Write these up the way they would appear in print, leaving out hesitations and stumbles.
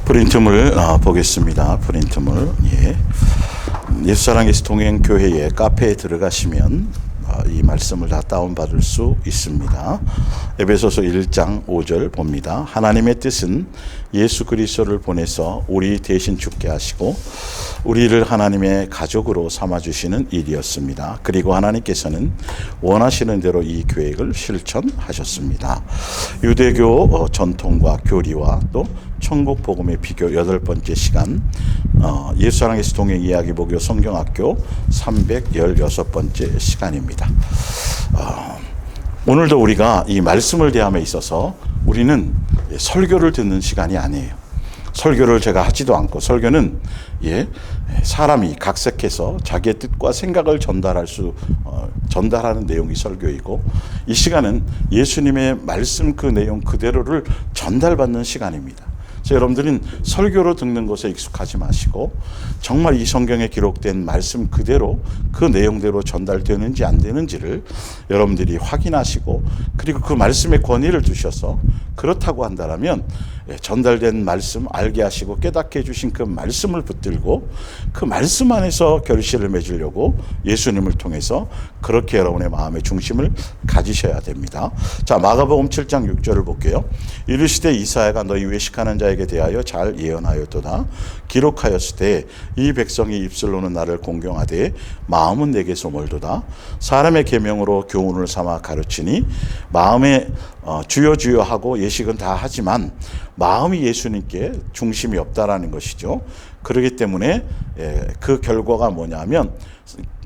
프린트물 보겠습니다. 프린트물. 예수사랑 예수 동행교회의 카페에 들어가시면 이 말씀을 다 다운받을 수 있습니다. 에베소서 1장 5절 봅니다. 하나님의 뜻은 예수 그리스도를 보내서 우리 대신 죽게 하시고 우리를 하나님의 가족으로 삼아주시는 일이었습니다. 그리고 하나님께서는 원하시는 대로 이 계획을 실천하셨습니다. 유대교 전통과 교리와 또 천국 복음의 비교 8번째 시간, 예수사랑 예수 동행 이야기 보교 성경학교 316번째 시간입니다. 오늘도 우리가 이 말씀을 대함에 있어서 우리는 설교를 듣는 시간이 아니에요. 설교를 제가 하지도 않고, 설교는 사람이 각색해서 자기의 뜻과 생각을 전달하는 내용이 설교이고, 이 시간은 예수님의 말씀 그 내용 그대로를 전달받는 시간입니다. 여러분들은 설교로 듣는 것에 익숙하지 마시고 정말 이 성경에 기록된 말씀 그대로 그 내용대로 전달되는지 안 되는지를 여러분들이 확인하시고, 그리고 그 말씀의 권위를 두셔서 그렇다고 한다면 전달된 말씀 알게 하시고 깨닫게 해주신 그 말씀을 붙들고 그 말씀 안에서 결실을 맺으려고 예수님을 통해서 그렇게 여러분의 마음의 중심을 가지셔야 됩니다. 자, 마가복음 7장 6절을 볼게요. 이르시되 이사야가 너희 외식하는 자에게 대하여 잘 예언하였도다. 기록하였을 때 이 백성이 입술로는 나를 공경하되 마음은 내게서 멀도다. 사람의 계명으로 교훈을 삼아 가르치니 마음에 주여 주여 하고 예식은 다 하지만 마음이 예수님께 중심이 없다라는 것이죠. 그렇기 때문에 그 결과가 뭐냐면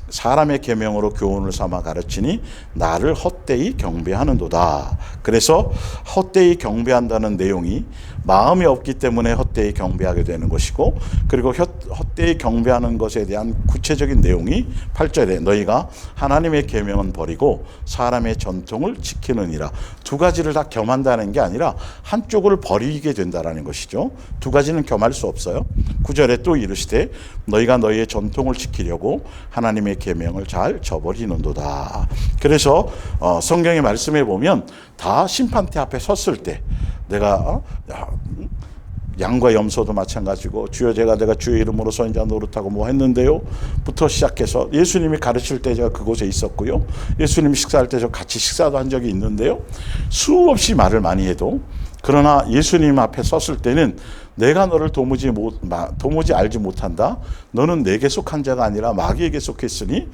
사람의 계명으로 교훈을 삼아 가르치니 나를 헛되이 경배하는도다. 그래서 헛되이 경배한다는 내용이 마음이 없기 때문에 헛되이 경배하게 되는 것이고, 그리고 헛되이 경배하는 것에 대한 구체적인 내용이 8절에 너희가 하나님의 계명은 버리고 사람의 전통을 지키느니라. 두 가지를 다 겸한다는 게 아니라 한쪽을 버리게 된다는 것이죠. 두 가지는 겸할 수 없어요. 9절에 또 이르시되 너희가 너희의 전통을 지키려고 하나님의 계명을 잘 저버리는도다. 그래서 성경의 말씀에 보면 다 심판대 앞에 섰을 때 내가 양과 염소도 마찬가지고 주여 내가 주의 이름으로 선자 노릇하고 뭐 했는데요 부터 시작해서 예수님이 가르칠 때 제가 그곳에 있었고요, 예수님이 식사할 때 저 같이 식사도 한 적이 있는데요, 수없이 말을 많이 해도 그러나 예수님 앞에 섰을 때는 내가 너를 도무지 알지 못한다. 너는 내게 속한 자가 아니라 마귀에게 속했으니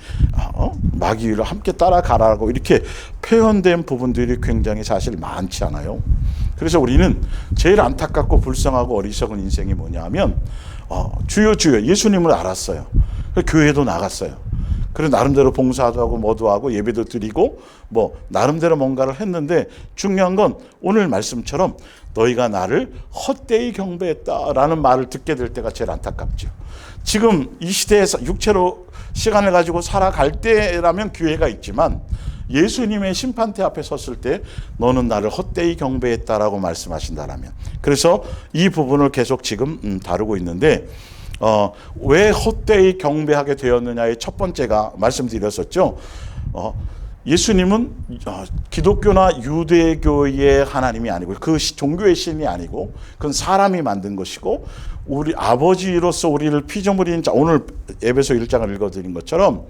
마귀를 함께 따라가라고 이렇게 표현된 부분들이 굉장히 사실 많지 않아요. 그래서 우리는 제일 안타깝고 불쌍하고 어리석은 인생이 뭐냐면 주여 주여 예수님을 알았어요. 교회도 나갔어요. 그래서 나름대로 봉사도 하고 뭐도 하고 예배도 드리고 뭐 나름대로 뭔가를 했는데, 중요한 건 오늘 말씀처럼 너희가 나를 헛되이 경배했다라는 말을 듣게 될 때가 제일 안타깝죠. 지금 이 시대에서 육체로 시간을 가지고 살아갈 때라면 기회가 있지만 예수님의 심판대 앞에 섰을 때 너는 나를 헛되이 경배했다라고 말씀하신다라면, 그래서 이 부분을 계속 지금 다루고 있는데, 왜 헛되이 경배하게 되었느냐의 첫 번째가 말씀드렸었죠. 예수님은 기독교나 유대교의 하나님이 아니고 그 종교의 신이 아니고 그건 사람이 만든 것이고, 우리 아버지로서 우리를 피조물인 자, 오늘 에베소 1장을 읽어드린 것처럼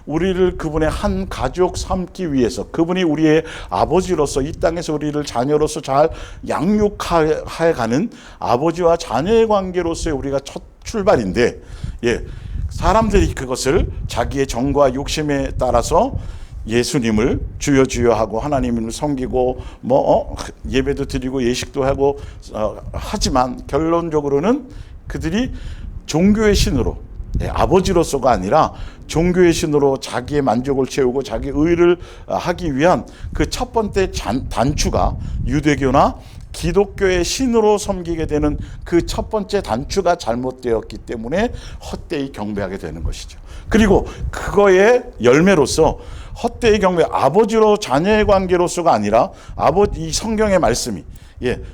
우리를 그분의 한 가족 삼기 위해서 그분이 우리의 아버지로서 이 땅에서 우리를 자녀로서 잘 양육해 가는 아버지와 자녀의 관계로서의 우리가 첫 출발인데, 사람들이 그것을 자기의 정과 욕심에 따라서 예수님을 주여 주여 하고 하나님을 섬기고 예배도 드리고 예식도 하고 하지만 결론적으로는 그들이 종교의 신으로, 아버지로서가 아니라 종교의 신으로 자기의 만족을 채우고 자기 의를 하기 위한 그 첫 번째 단추가 유대교나 기독교의 신으로 섬기게 되는 그 첫 번째 단추가 잘못되었기 때문에 헛되이 경배하게 되는 것이죠. 그리고 그거의 열매로서 헛되이 경배, 아버지로 자녀의 관계로서가 아니라 이 성경의 말씀이,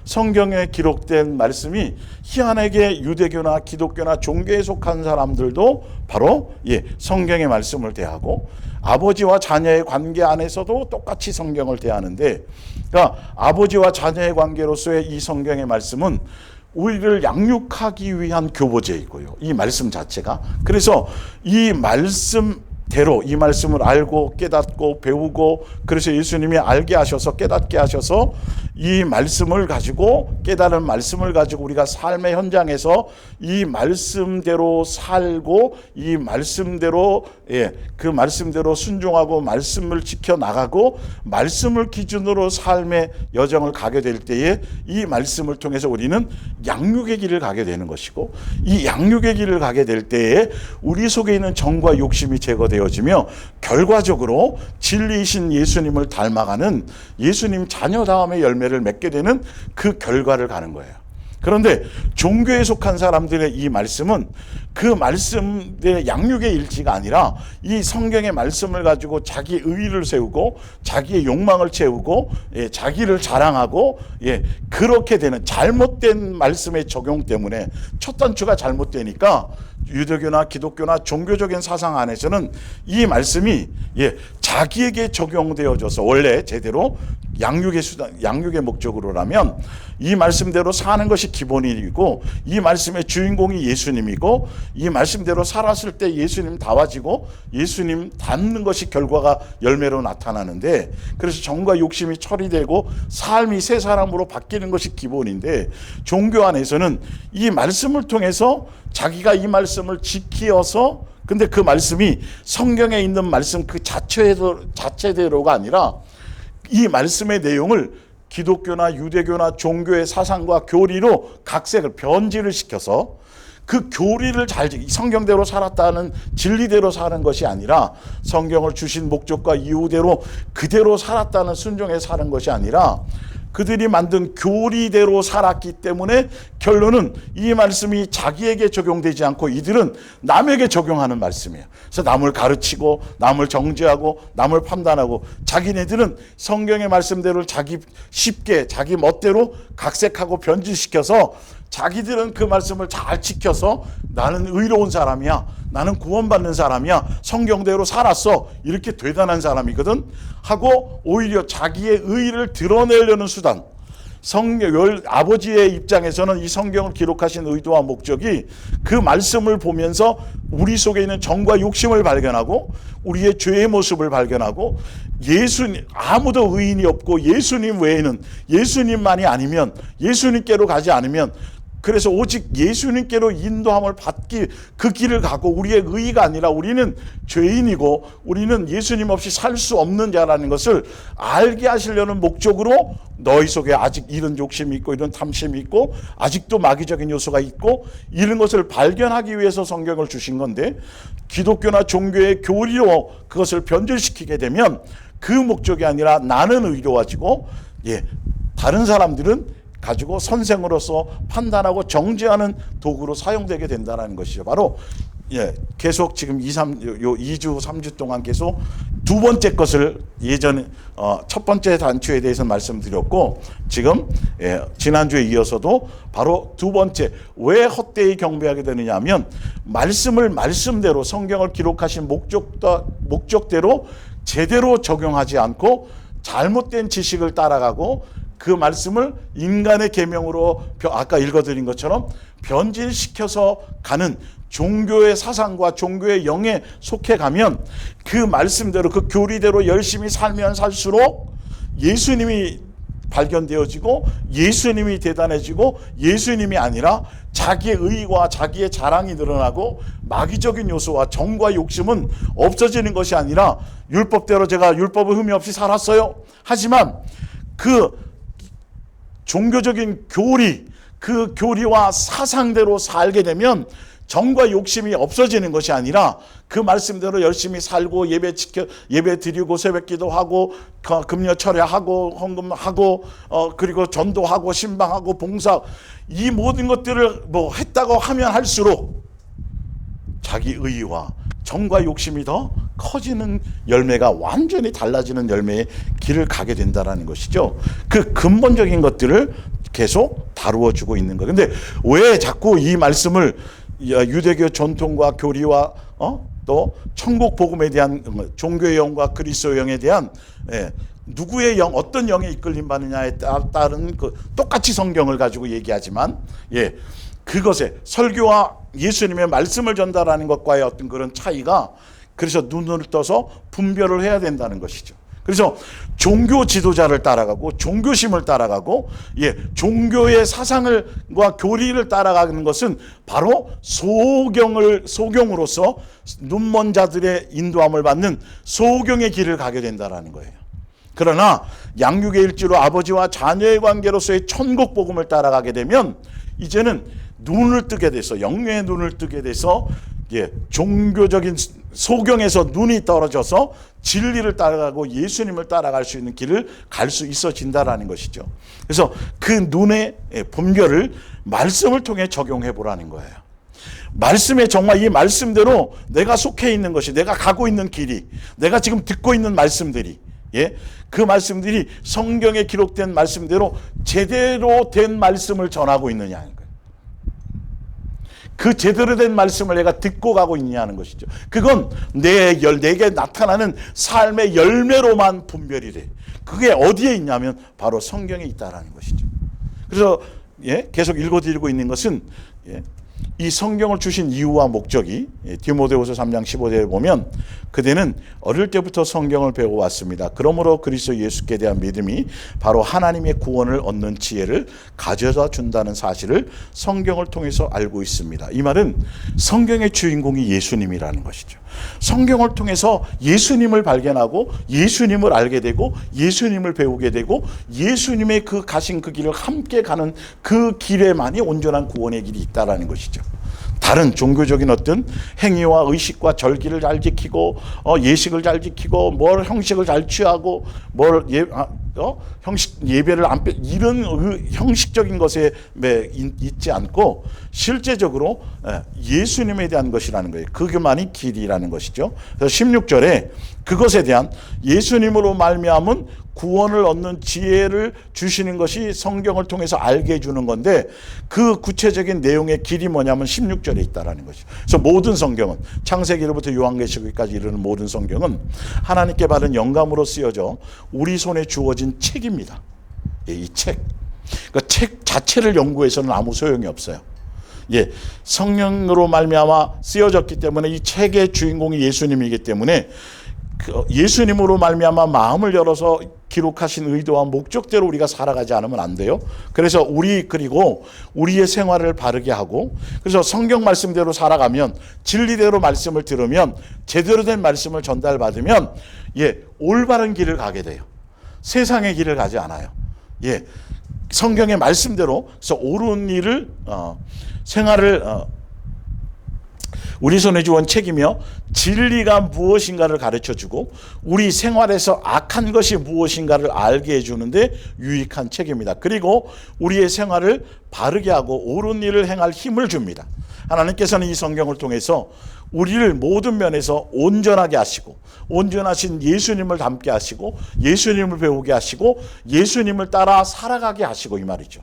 성경에 기록된 말씀이 희한하게 유대교나 기독교나 종교에 속한 사람들도 바로 성경의 말씀을 대하고 아버지와 자녀의 관계 안에서도 똑같이 성경을 대하는데, 그러니까 아버지와 자녀의 관계로서의 이 성경의 말씀은 우리를 양육하기 위한 교보제이고요. 이 말씀 자체가. 그래서 이 말씀대로 이 말씀을 알고 깨닫고 배우고, 그래서 예수님이 알게 하셔서 깨닫게 하셔서 이 말씀을 가지고, 깨달은 말씀을 가지고 우리가 삶의 현장에서 이 말씀대로 살고, 이 말씀대로 그 말씀대로 순종하고 말씀을 지켜나가고 말씀을 기준으로 삶의 여정을 가게 될 때에 이 말씀을 통해서 우리는 양육의 길을 가게 되는 것이고, 이 양육의 길을 가게 될 때에 우리 속에 있는 정과 욕심이 제거되어지며 결과적으로 진리이신 예수님을 닮아가는 예수님 자녀다움의 열매를 맺게 되는 그 결과를 가는 거예요. 그런데 종교에 속한 사람들의 이 말씀은 그 말씀의 양육의 일지가 아니라 이 성경의 말씀을 가지고 자기 의의를 세우고 자기의 욕망을 채우고 자기를 자랑하고 그렇게 되는 잘못된 말씀의 적용 때문에 첫 단추가 잘못되니까 유대교나 기독교나 종교적인 사상 안에서는 이 말씀이 자기에게 적용되어져서 원래 제대로 양육의 수단, 양육의 목적으로라면 이 말씀대로 사는 것이 기본이고, 이 말씀의 주인공이 예수님이고, 이 말씀대로 살았을 때 예수님 닮아지고 예수님 닮는 것이 결과가 열매로 나타나는데, 그래서 정과 욕심이 처리되고 삶이 새 사람으로 바뀌는 것이 기본인데, 종교 안에서는 이 말씀을 통해서 자기가 이 말씀을 지키어서, 근데 그 말씀이 성경에 있는 말씀 그 자체대로가 아니라 이 말씀의 내용을 기독교나 유대교나 종교의 사상과 교리로 각색을 변질을 시켜서 그 교리를 성경대로 살았다는 진리대로 사는 것이 아니라, 성경을 주신 목적과 이유대로 그대로 살았다는 순종에 사는 것이 아니라 그들이 만든 교리대로 살았기 때문에 결론은 이 말씀이 자기에게 적용되지 않고 이들은 남에게 적용하는 말씀이에요. 그래서 남을 가르치고 남을 정죄하고 남을 판단하고, 자기네들은 성경의 말씀대로 쉽게 자기 멋대로 각색하고 변질시켜서 자기들은 그 말씀을 잘 지켜서 나는 의로운 사람이야, 나는 구원받는 사람이야, 성경대로 살았어, 이렇게 대단한 사람이거든 하고 오히려 자기의 의의를 드러내려는 수단, 아버지의 입장에서는 이 성경을 기록하신 의도와 목적이 그 말씀을 보면서 우리 속에 있는 정과 욕심을 발견하고 우리의 죄의 모습을 발견하고, 아무도 의인이 없고 예수님 외에는, 예수님만이 아니면, 예수님께로 가지 않으면, 그래서 오직 예수님께로 인도함을 받기, 그 길을 가고, 우리의 의의가 아니라 우리는 죄인이고 우리는 예수님 없이 살 수 없는 자라는 것을 알게 하시려는 목적으로 너희 속에 아직 이런 욕심이 있고 이런 탐심이 있고 아직도 마귀적인 요소가 있고, 이런 것을 발견하기 위해서 성경을 주신 건데, 기독교나 종교의 교리로 그것을 변질시키게 되면 그 목적이 아니라 나는 의로워지고 다른 사람들은 가지고 선생으로서 판단하고 정죄하는 도구로 사용되게 된다는 것이죠. 바로 계속 지금 2주 3주 동안 계속 두 번째 것을 예전에 첫 번째 단추에 대해서 말씀드렸고, 지금 지난주에 이어서도 바로 두 번째, 왜 헛되이 경배하게 되느냐 하면 말씀을 말씀대로 성경을 기록하신 목적대로 제대로 적용하지 않고 잘못된 지식을 따라가고 그 말씀을 인간의 계명으로 아까 읽어드린 것처럼 변질시켜서 가는 종교의 사상과 종교의 영에 속해 가면, 그 말씀대로 그 교리대로 열심히 살면 살수록 예수님이 발견되어지고 예수님이 대단해지고, 예수님이 아니라 자기의 의의와 자기의 자랑이 늘어나고 마귀적인 요소와 정과 욕심은 없어지는 것이 아니라, 율법대로 제가 율법을 흠이 없이 살았어요 하지만 그 종교적인 교리, 그 교리와 사상대로 살게 되면 정과 욕심이 없어지는 것이 아니라 그 말씀대로 열심히 살고 예배 드리고 새벽기도 하고 금요 철야하고 헌금하고 그리고 전도하고 신방하고 봉사, 이 모든 것들을 했다고 하면 할수록 자기 의의와 정과 욕심이 더 커지는 열매가 완전히 달라지는 열매의 길을 가게 된다는 것이죠. 그 근본적인 것들을 계속 다루어 주고 있는 거예요. 근데 왜 자꾸 이 말씀을 유대교 전통과 교리와 또 천국 복음에 대한 종교의 영과 그리스도의 영에 대한 누구의 영, 어떤 영에 이끌림 받느냐에 따른 그 똑같이 성경을 가지고 얘기하지만, 예, 그것에 설교와 예수님의 말씀을 전달하는 것과의 어떤 그런 차이가, 그래서 눈을 떠서 분별을 해야 된다는 것이죠. 그래서 종교 지도자를 따라가고 종교심을 따라가고, 예, 종교의 사상을과 교리를 따라가는 것은 바로 소경으로서 눈먼 자들의 인도함을 받는 소경의 길을 가게 된다는 거예요. 그러나 양육의 일지로 아버지와 자녀의 관계로서의 천국 복음을 따라가게 되면 이제는 눈을 뜨게 돼서, 영의 눈을 뜨게 돼서, 예, 종교적인 소경에서 눈이 떨어져서 진리를 따라가고 예수님을 따라갈 수 있는 길을 갈 수 있어진다라는 것이죠. 그래서 그 눈의 분별을 말씀을 통해 적용해 보라는 거예요. 말씀에 정말 이 말씀대로 내가 속해 있는 것이, 내가 가고 있는 길이, 내가 지금 듣고 있는 말씀들이, 예, 그 말씀들이 성경에 기록된 말씀대로 제대로 된 말씀을 전하고 있느냐는 거예요. 그 제대로 된 말씀을 내가 듣고 가고 있냐는 것이죠. 그건 내게 나타나는 삶의 열매로만 분별이 돼. 그게 어디에 있냐면 바로 성경에 있다라는 것이죠. 그래서, 예, 계속 읽어드리고 있는 것은, 예, 이 성경을 주신 이유와 목적이, 예, 디모데후서 3장 15절에 보면 그대는 어릴 때부터 성경을 배워왔습니다. 그러므로 그리스도 예수께 대한 믿음이 바로 하나님의 구원을 얻는 지혜를 가져다 준다는 사실을 성경을 통해서 알고 있습니다. 이 말은 성경의 주인공이 예수님이라는 것이죠. 성경을 통해서 예수님을 발견하고 예수님을 알게 되고 예수님을 배우게 되고 예수님의 그 가신 그 길을 함께 가는 그 길에만이 온전한 구원의 길이 있다라는 것이죠. 다른 종교적인 어떤 행위와 의식과 절기를 잘 지키고, 예식을 잘 지키고, 뭘 형식을 잘 취하고, 형식 예배를 안 빼, 이런 형식적인 것에 있지 않고 실제적으로 예수님에 대한 것이라는 거예요. 그것만이 길이라는 것이죠. 그래서 16절에 그것에 대한 예수님으로 말미암은 구원을 얻는 지혜를 주시는 것이 성경을 통해서 알게 해주는 건데, 그 구체적인 내용의 길이 뭐냐면 16절에 있다라는 것이죠. 그래서 모든 성경은, 창세기로부터 요한계시록까지 이르는 모든 성경은 하나님께 받은 영감으로 쓰여져 우리 손에 주어진 책입니다. 이 책, 그 책 자체를 연구해서는 아무 소용이 없어요. 예, 성령으로 말미암아 쓰여졌기 때문에 이 책의 주인공이 예수님이기 때문에 예수님으로 말미암아 마음을 열어서 기록하신 의도와 목적대로 우리가 살아가지 않으면 안 돼요. 그래서 그리고 우리의 생활을 바르게 하고, 그래서 성경 말씀대로 살아가면, 진리대로 말씀을 들으면, 제대로 된 말씀을 전달받으면, 예, 올바른 길을 가게 돼요. 세상의 길을 가지 않아요. 예, 성경의 말씀대로, 그래서 옳은 일을 생활을 우리 손에 주온 책이며 진리가 무엇인가를 가르쳐주고 우리 생활에서 악한 것이 무엇인가를 알게 해주는데 유익한 책입니다. 그리고 우리의 생활을 바르게 하고 옳은 일을 행할 힘을 줍니다. 하나님께서는 이 성경을 통해서 우리를 모든 면에서 온전하게 하시고, 온전하신 예수님을 닮게 하시고, 예수님을 배우게 하시고, 예수님을 따라 살아가게 하시고, 이 말이죠.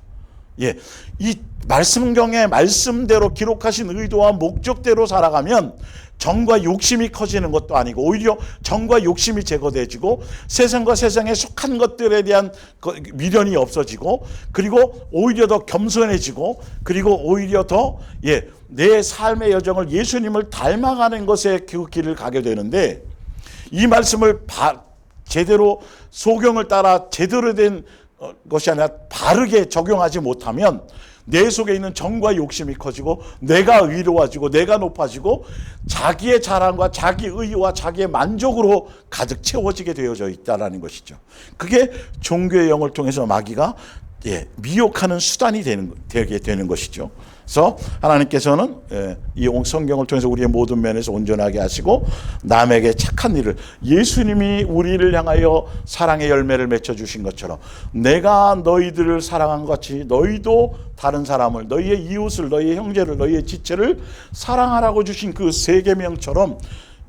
예, 이 말씀경의 말씀대로 기록하신 의도와 목적대로 살아가면 정과 욕심이 커지는 것도 아니고 오히려 정과 욕심이 제거되지고 세상과 세상에 속한 것들에 대한 미련이 없어지고, 그리고 오히려 더 겸손해지고, 그리고 오히려 더, 예, 내 삶의 여정을 예수님을 닮아가는 것에 그 길을 가게 되는데, 이 말씀을 제대로 소경을 따라 제대로 된 것이 아니라 바르게 적용하지 못하면 내 속에 있는 정과 욕심이 커지고 내가 의로워지고 내가 높아지고 자기의 자랑과 자기 의와 자기의 만족으로 가득 채워지게 되어져 있다는 것이죠. 그게 종교의 영을 통해서 마귀가, 예, 미혹하는 수단이 되게 되는 것이죠. 그래서 하나님께서는, 예, 이 성경을 통해서 우리의 모든 면에서 온전하게 하시고 남에게 착한 일을, 예수님이 우리를 향하여 사랑의 열매를 맺혀주신 것처럼 내가 너희들을 사랑한 것 같이 너희도 다른 사람을, 너희의 이웃을, 너희의 형제를, 너희의 지체를 사랑하라고 주신 그 세 계명처럼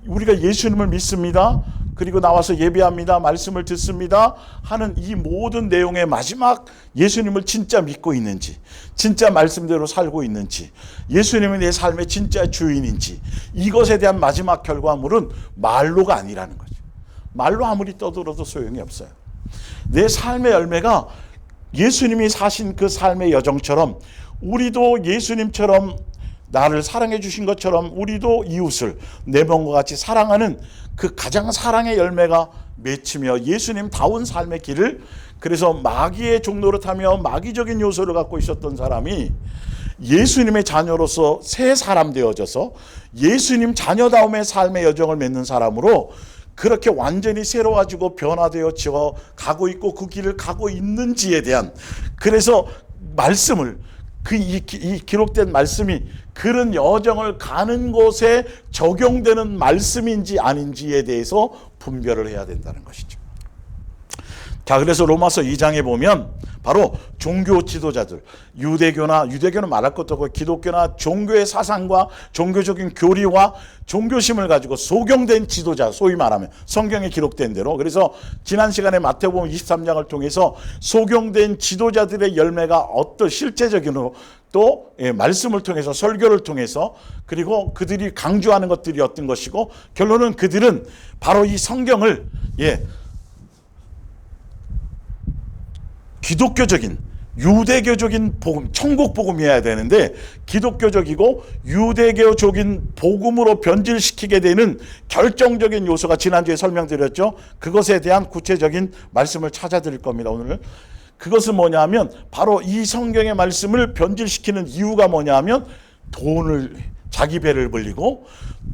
우리가 예수님을 믿습니다, 그리고 나와서 예배합니다, 말씀을 듣습니다 하는 이 모든 내용의 마지막, 예수님을 진짜 믿고 있는지, 진짜 말씀대로 살고 있는지, 예수님이 내 삶의 진짜 주인인지, 이것에 대한 마지막 결과물은 말로가 아니라는 거죠. 말로 아무리 떠들어도 소용이 없어요. 내 삶의 열매가 예수님이 사신 그 삶의 여정처럼 우리도 예수님처럼 나를 사랑해 주신 것처럼 우리도 이웃을 내 몸과 같이 사랑하는 그 가장 사랑의 열매가 맺히며 예수님다운 삶의 길을, 그래서 마귀의 종로를 타며 마귀적인 요소를 갖고 있었던 사람이 예수님의 자녀로서 새 사람 되어져서 예수님 자녀다움의 삶의 여정을 맺는 사람으로 그렇게 완전히 새로워지고 변화되어 가고 있고 그 길을 가고 있는지에 대한, 그래서 말씀을 이 기록된 말씀이 그런 여정을 가는 곳에 적용되는 말씀인지 아닌지에 대해서 분별을 해야 된다는 것이죠. 자, 그래서 로마서 2장에 보면 바로 종교 지도자들, 유대교는 말할 것도 없고 기독교나 종교의 사상과 종교적인 교리와 종교심을 가지고 소경된 지도자, 소위 말하면 성경에 기록된 대로, 그래서 지난 시간에 마태복음 23장을 통해서 소경된 지도자들의 열매가 어떤 실제적으로 또 말씀을 통해서 설교를 통해서, 그리고 그들이 강조하는 것들이 어떤 것이고, 결론은 그들은 바로 이 성경을 기독교적인 유대교적인 복음, 천국 복음이어야 되는데 기독교적이고 유대교적인 복음으로 변질시키게 되는 결정적인 요소가 지난주에 설명드렸죠. 그것에 대한 구체적인 말씀을 찾아드릴 겁니다. 오늘 그것은 뭐냐면 바로 이 성경의 말씀을 변질시키는 이유가 뭐냐면 자기 배를 불리고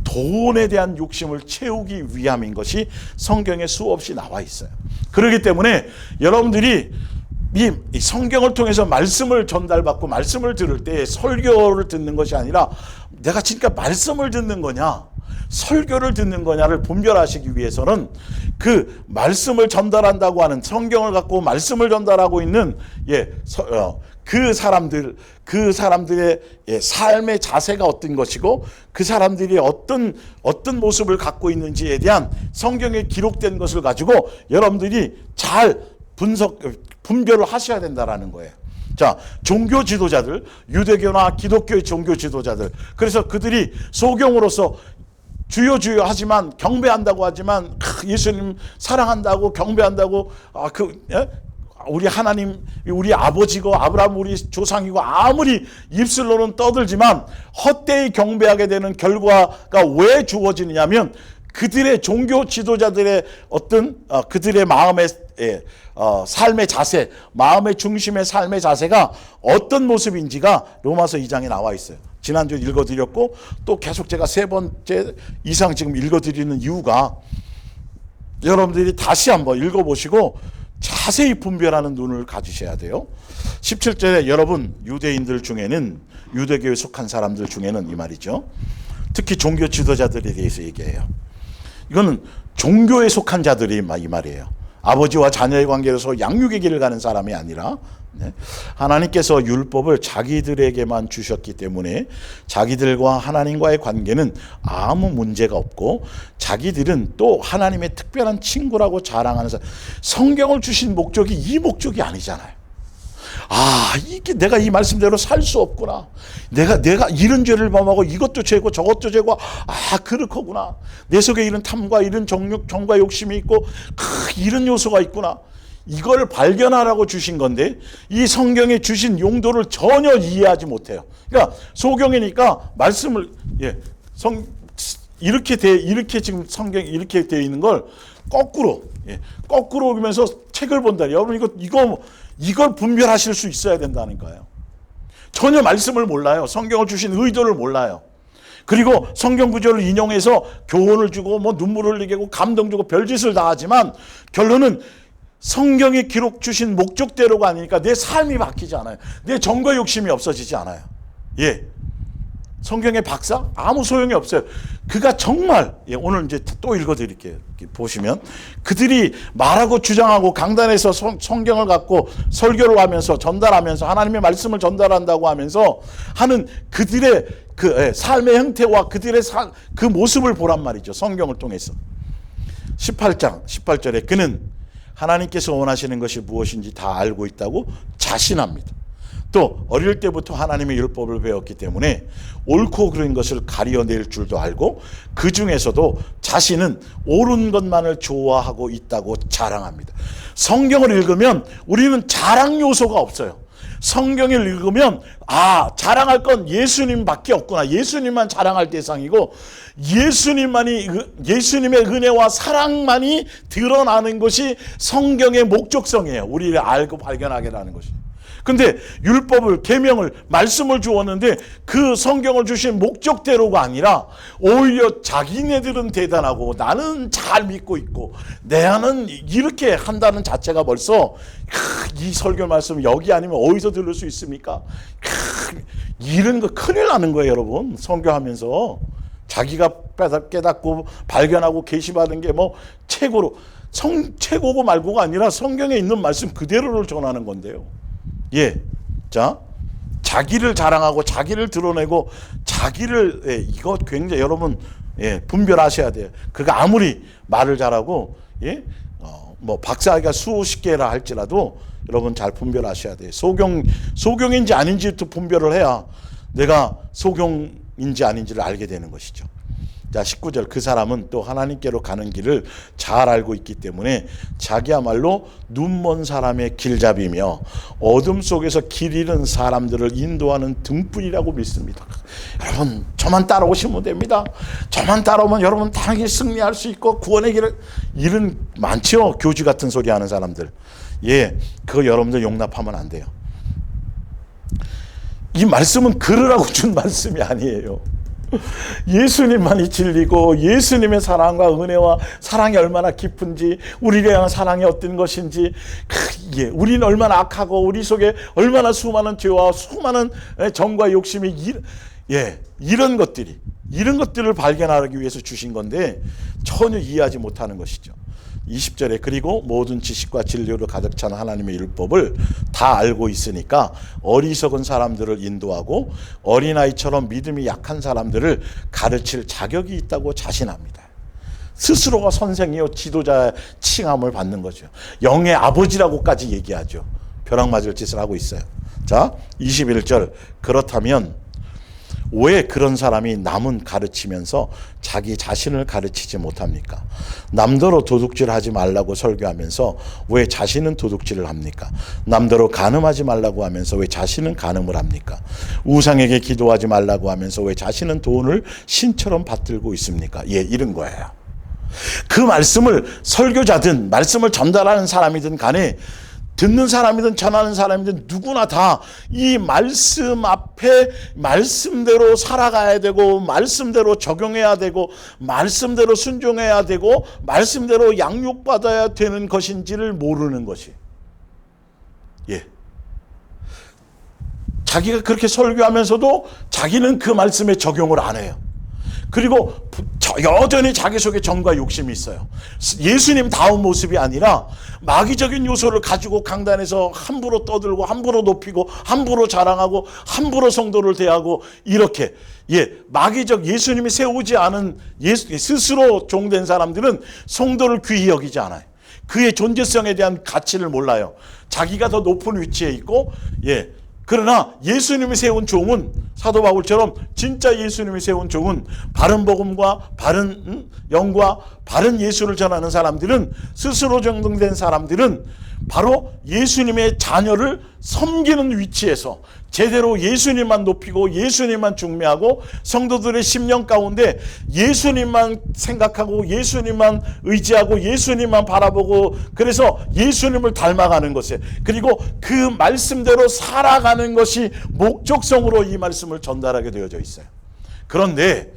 돈에 대한 욕심을 채우기 위함인 것이 성경에 수없이 나와 있어요. 그렇기 때문에 여러분들이 이 성경을 통해서 말씀을 전달받고 말씀을 들을 때 설교를 듣는 것이 아니라 내가 진짜 말씀을 듣는 거냐 설교를 듣는 거냐를 분별하시기 위해서는 그 말씀을 전달한다고 하는, 성경을 갖고 말씀을 전달하고 있는 그 사람들의 삶의 자세가 어떤 것이고 그 사람들이 어떤 모습을 갖고 있는지에 대한 성경에 기록된 것을 가지고 여러분들이 잘 분별을 하셔야 된다라는 거예요. 자, 종교 지도자들, 유대교나 기독교의 종교 지도자들, 그래서 그들이 소경으로서 주여 주여 하지만, 경배한다고 하지만, 예수님 사랑한다고 경배한다고, 우리 하나님, 우리 아버지고 아브라함 우리 조상이고 아무리 입술로는 떠들지만 헛되이 경배하게 되는 결과가 왜 주어지느냐면 그들의 종교 지도자들의 어떤 그들의 마음의 삶의 자세, 마음의 중심의 삶의 자세가 어떤 모습인지가 로마서 2장에 나와 있어요. 지난주 읽어드렸고 또 계속 제가 3번째 이상 지금 읽어드리는 이유가 여러분들이 다시 한번 읽어보시고 자세히 분별하는 눈을 가지셔야 돼요. 17절에 여러분 유대인들 중에는, 유대교에 속한 사람들 중에는 이 말이죠. 특히 종교 지도자들에 대해서 얘기해요. 이거는 종교에 속한 자들이 이 말이에요. 아버지와 자녀의 관계로서 양육의 길을 가는 사람이 아니라 하나님께서 율법을 자기들에게만 주셨기 때문에 자기들과 하나님과의 관계는 아무 문제가 없고 자기들은 또 하나님의 특별한 친구라고 자랑하는 사람. 성경을 주신 목적이 이 목적이 아니잖아요. 이게 내가 이 말씀대로 살 수 없구나. 내가 이런 죄를 범하고 이것도 죄고 저것도 죄고, 그렇구나. 내 속에 이런 탐과 이런 정과 욕심이 있고, 이런 요소가 있구나. 이걸 발견하라고 주신 건데, 이 성경에 주신 용도를 전혀 이해하지 못해요. 그러니까 소경이니까 말씀을, 이렇게 지금 성경이 이렇게 되어 있는 걸 거꾸로 오면서 책을 본다. 여러분, 이걸 분별하실 수 있어야 된다니까요. 전혀 말씀을 몰라요. 성경을 주신 의도를 몰라요. 그리고 성경 구절을 인용해서 교훈을 주고 눈물을 흘리게 하고 감동 주고 별짓을 다 하지만 결론은 성경에 기록 주신 목적대로가 아니니까 내 삶이 바뀌지 않아요. 내 정과 욕심이 없어지지 않아요. 성경의 박사? 아무 소용이 없어요. 그가 정말, 오늘 이제 또 읽어드릴게요. 보시면 그들이 말하고 주장하고 강단에서 성경을 갖고 설교를 하면서 전달하면서 하나님의 말씀을 전달한다고 하면서 하는 그들의 그 삶의 형태와 그들의 그 모습을 보란 말이죠. 성경을 통해서. 18절에 그는 하나님께서 원하시는 것이 무엇인지 다 알고 있다고 자신합니다. 또 어릴 때부터 하나님의 율법을 배웠기 때문에 옳고 그른 것을 가려낼 줄도 알고 그 중에서도 자신은 옳은 것만을 좋아하고 있다고 자랑합니다. 성경을 읽으면 우리는 자랑 요소가 없어요. 성경을 읽으면 자랑할 건 예수님밖에 없구나. 예수님만 자랑할 대상이고 예수님의 은혜와 사랑만이 드러나는 것이 성경의 목적성이에요. 우리를 알고 발견하게 하는 것이. 근데 율법을, 계명을, 말씀을 주었는데 그 성경을 주신 목적대로가 아니라 오히려 자기네들은 대단하고 나는 잘 믿고 있고 내는 이렇게 한다는 자체가 벌써 이 설교 말씀 여기 아니면 어디서 들을 수 있습니까? 이런 거 큰일 나는 거예요, 여러분. 선교하면서 자기가 깨닫고 발견하고 계시받은 게 뭐 최고고 말고가 아니라 성경에 있는 말씀 그대로를 전하는 건데요. 자, 자기를 자랑하고 자기를 드러내고 자기를 이거 굉장히 여러분 분별하셔야 돼요. 그가 아무리 말을 잘하고 뭐 박사가 수십 개라 할지라도 여러분 잘 분별하셔야 돼요. 소경인지 아닌지부터 분별을 해야 내가 소경인지 아닌지를 알게 되는 것이죠. 자, 19절, 그 사람은 또 하나님께로 가는 길을 잘 알고 있기 때문에 자기야말로 눈먼 사람의 길잡이며 어둠 속에서 길 잃은 사람들을 인도하는 등불이라고 믿습니다. 여러분, 저만 따라오시면 됩니다. 저만 따라오면 여러분 당연히 승리할 수 있고 구원의 길을, 이런 많죠. 교주 같은 소리 하는 사람들. 그거 여러분들 용납하면 안 돼요. 이 말씀은 그러라고 준 말씀이 아니에요. 예수님만이 진리고 예수님의 사랑과 은혜와 사랑이 얼마나 깊은지, 우리를 향한 사랑이 어떤 것인지, 우리는 얼마나 악하고 우리 속에 얼마나 수많은 죄와 수많은 정과 욕심이 이런 것들을 발견하기 위해서 주신 건데 전혀 이해하지 못하는 것이죠. 20절에 그리고 모든 지식과 진리로 가득 찬 하나님의 율법을 다 알고 있으니까 어리석은 사람들을 인도하고 어린아이처럼 믿음이 약한 사람들을 가르칠 자격이 있다고 자신합니다. 스스로가 선생이요 지도자 칭함을 받는 거죠. 영의 아버지라고까지 얘기하죠. 벼락 맞을 짓을 하고 있어요. 자, 21절, 그렇다면 왜 그런 사람이 남은 가르치면서 자기 자신을 가르치지 못합니까? 남더러 도둑질하지 말라고 설교하면서 왜 자신은 도둑질을 합니까? 남더러 간음하지 말라고 하면서 왜 자신은 간음을 합니까? 우상에게 기도하지 말라고 하면서 왜 자신은 돈을 신처럼 받들고 있습니까? 이런 거예요. 그 말씀을 설교자든 말씀을 전달하는 사람이든 간에 듣는 사람이든 전하는 사람이든 누구나 다 이 말씀 앞에 말씀대로 살아가야 되고 말씀대로 적용해야 되고 말씀대로 순종해야 되고 말씀대로 양육받아야 되는 것인지를 모르는 것이. 자기가 그렇게 설교하면서도 자기는 그 말씀에 적용을 안 해요. 그리고 여전히 자기 속에 정과 욕심이 있어요. 예수님 다운 모습이 아니라 마귀적인 요소를 가지고 강단에서 함부로 떠들고 함부로 높이고 함부로 자랑하고 함부로 성도를 대하고 이렇게 마귀적 예수님이 세우지 않은 스스로 종된 사람들은 성도를 귀히 여기지 않아요. 그의 존재성에 대한 가치를 몰라요. 자기가 더 높은 위치에 있고 그러나 예수님이 세운 종은 사도 바울처럼 진짜 예수님이 세운 종은 바른 복음과 바른 영과 바른 예수를 전하는 사람들은 스스로 정등된 사람들은 바로 예수님의 자녀를 섬기는 위치에서 제대로 예수님만 높이고 예수님만 중매하고 성도들의 심령 가운데 예수님만 생각하고 예수님만 의지하고 예수님만 바라보고 그래서 예수님을 닮아가는 것에 그리고 그 말씀대로 살아가는 것이 목적성으로 이 말씀을 전달하게 되어져 있어요. 그런데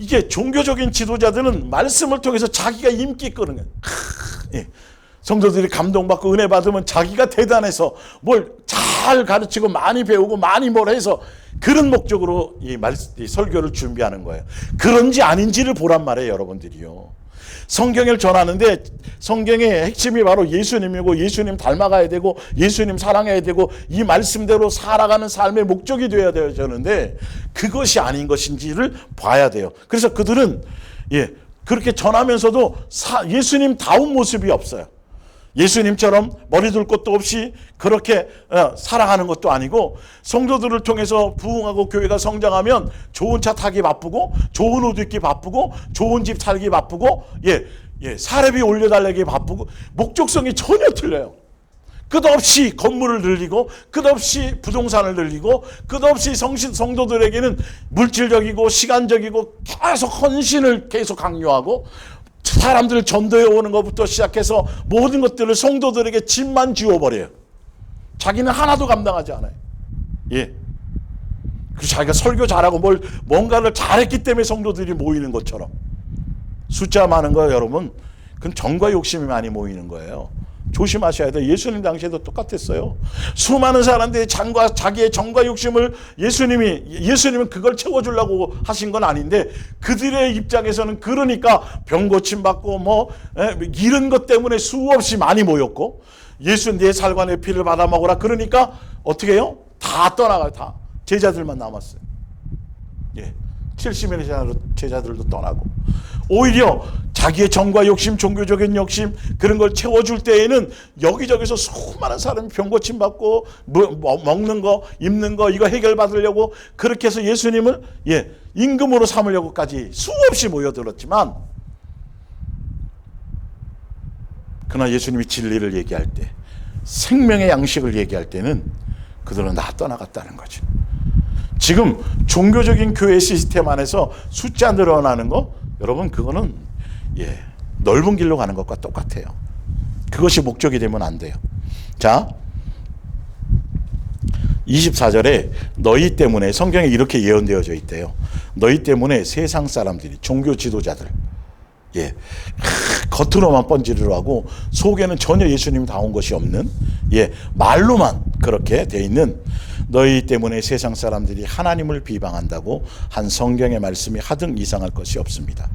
이게 종교적인 지도자들은 말씀을 통해서 자기가 인기 끄는 거예요. 성도들이 감동받고 은혜 받으면 자기가 대단해서 뭘 잘 가르치고 많이 배우고 많이 뭘 해서 그런 목적으로 이 설교를 준비하는 거예요. 그런지 아닌지를 보란 말이에요, 여러분들이요. 성경을 전하는데 성경의 핵심이 바로 예수님이고 예수님 닮아가야 되고 예수님 사랑해야 되고 이 말씀대로 살아가는 삶의 목적이 되어야 되는데 그것이 아닌 것인지를 봐야 돼요. 그래서 그들은 그렇게 전하면서도 예수님 다운 모습이 없어요. 예수님처럼 머리 둘 것도 없이 그렇게 살아가는 것도 아니고, 성도들을 통해서 부흥하고 교회가 성장하면 좋은 차 타기 바쁘고, 좋은 옷 입기 바쁘고, 좋은 집 살기 바쁘고, 사례비 올려달라기 바쁘고, 목적성이 전혀 틀려요. 끝없이 건물을 늘리고, 끝없이 부동산을 늘리고, 끝없이 성도들에게는 물질적이고 시간적이고 계속 헌신을 계속 강요하고, 사람들을 전도해 오는 것부터 시작해서 모든 것들을 성도들에게 짐만 지워버려요. 자기는 하나도 감당하지 않아요. 그리고 자기가 설교 잘하고 뭔가를 잘했기 때문에 성도들이 모이는 것처럼. 숫자 많은 거예요, 여러분. 그건 정과 욕심이 많이 모이는 거예요. 조심하셔야 돼요. 예수님 당시에도 똑같았어요. 수많은 사람들이 자기의 정과 욕심을 예수님은 그걸 채워주려고 하신 건 아닌데, 그들의 입장에서는 그러니까 병 고침 받고 이런 것 때문에 수없이 많이 모였고, 예수 내 살과 내 피를 받아 먹으라 그러니까 어떻게 해요? 다 떠나가요. 다 제자들만 남았어요. 70명의 제자들도 떠나고, 오히려 자기의 정과 욕심, 종교적인 욕심, 그런 걸 채워줄 때에는 여기저기서 수많은 사람이 병 고침 받고, 먹는 거, 입는 거, 이거 해결받으려고 그렇게 해서 예수님을 임금으로 삼으려고까지 수없이 모여들었지만, 그러나 예수님이 진리를 얘기할 때, 생명의 양식을 얘기할 때는 그들은 다 떠나갔다는 거죠. 지금 종교적인 교회 시스템 안에서 숫자 늘어나는 거, 여러분, 그거는 넓은 길로 가는 것과 똑같아요. 그것이 목적이 되면 안 돼요. 자, 24절에 너희 때문에, 성경에 이렇게 예언되어져 있대요. 너희 때문에 세상 사람들이, 종교 지도자들, 겉으로만 번지르르 하고 속에는 전혀 예수님 다운 것이 없는, 말로만 그렇게 돼 있는, 너희 때문에 세상 사람들이 하나님을 비방한다고 한 성경의 말씀이 하등 이상할 것이 없습니다.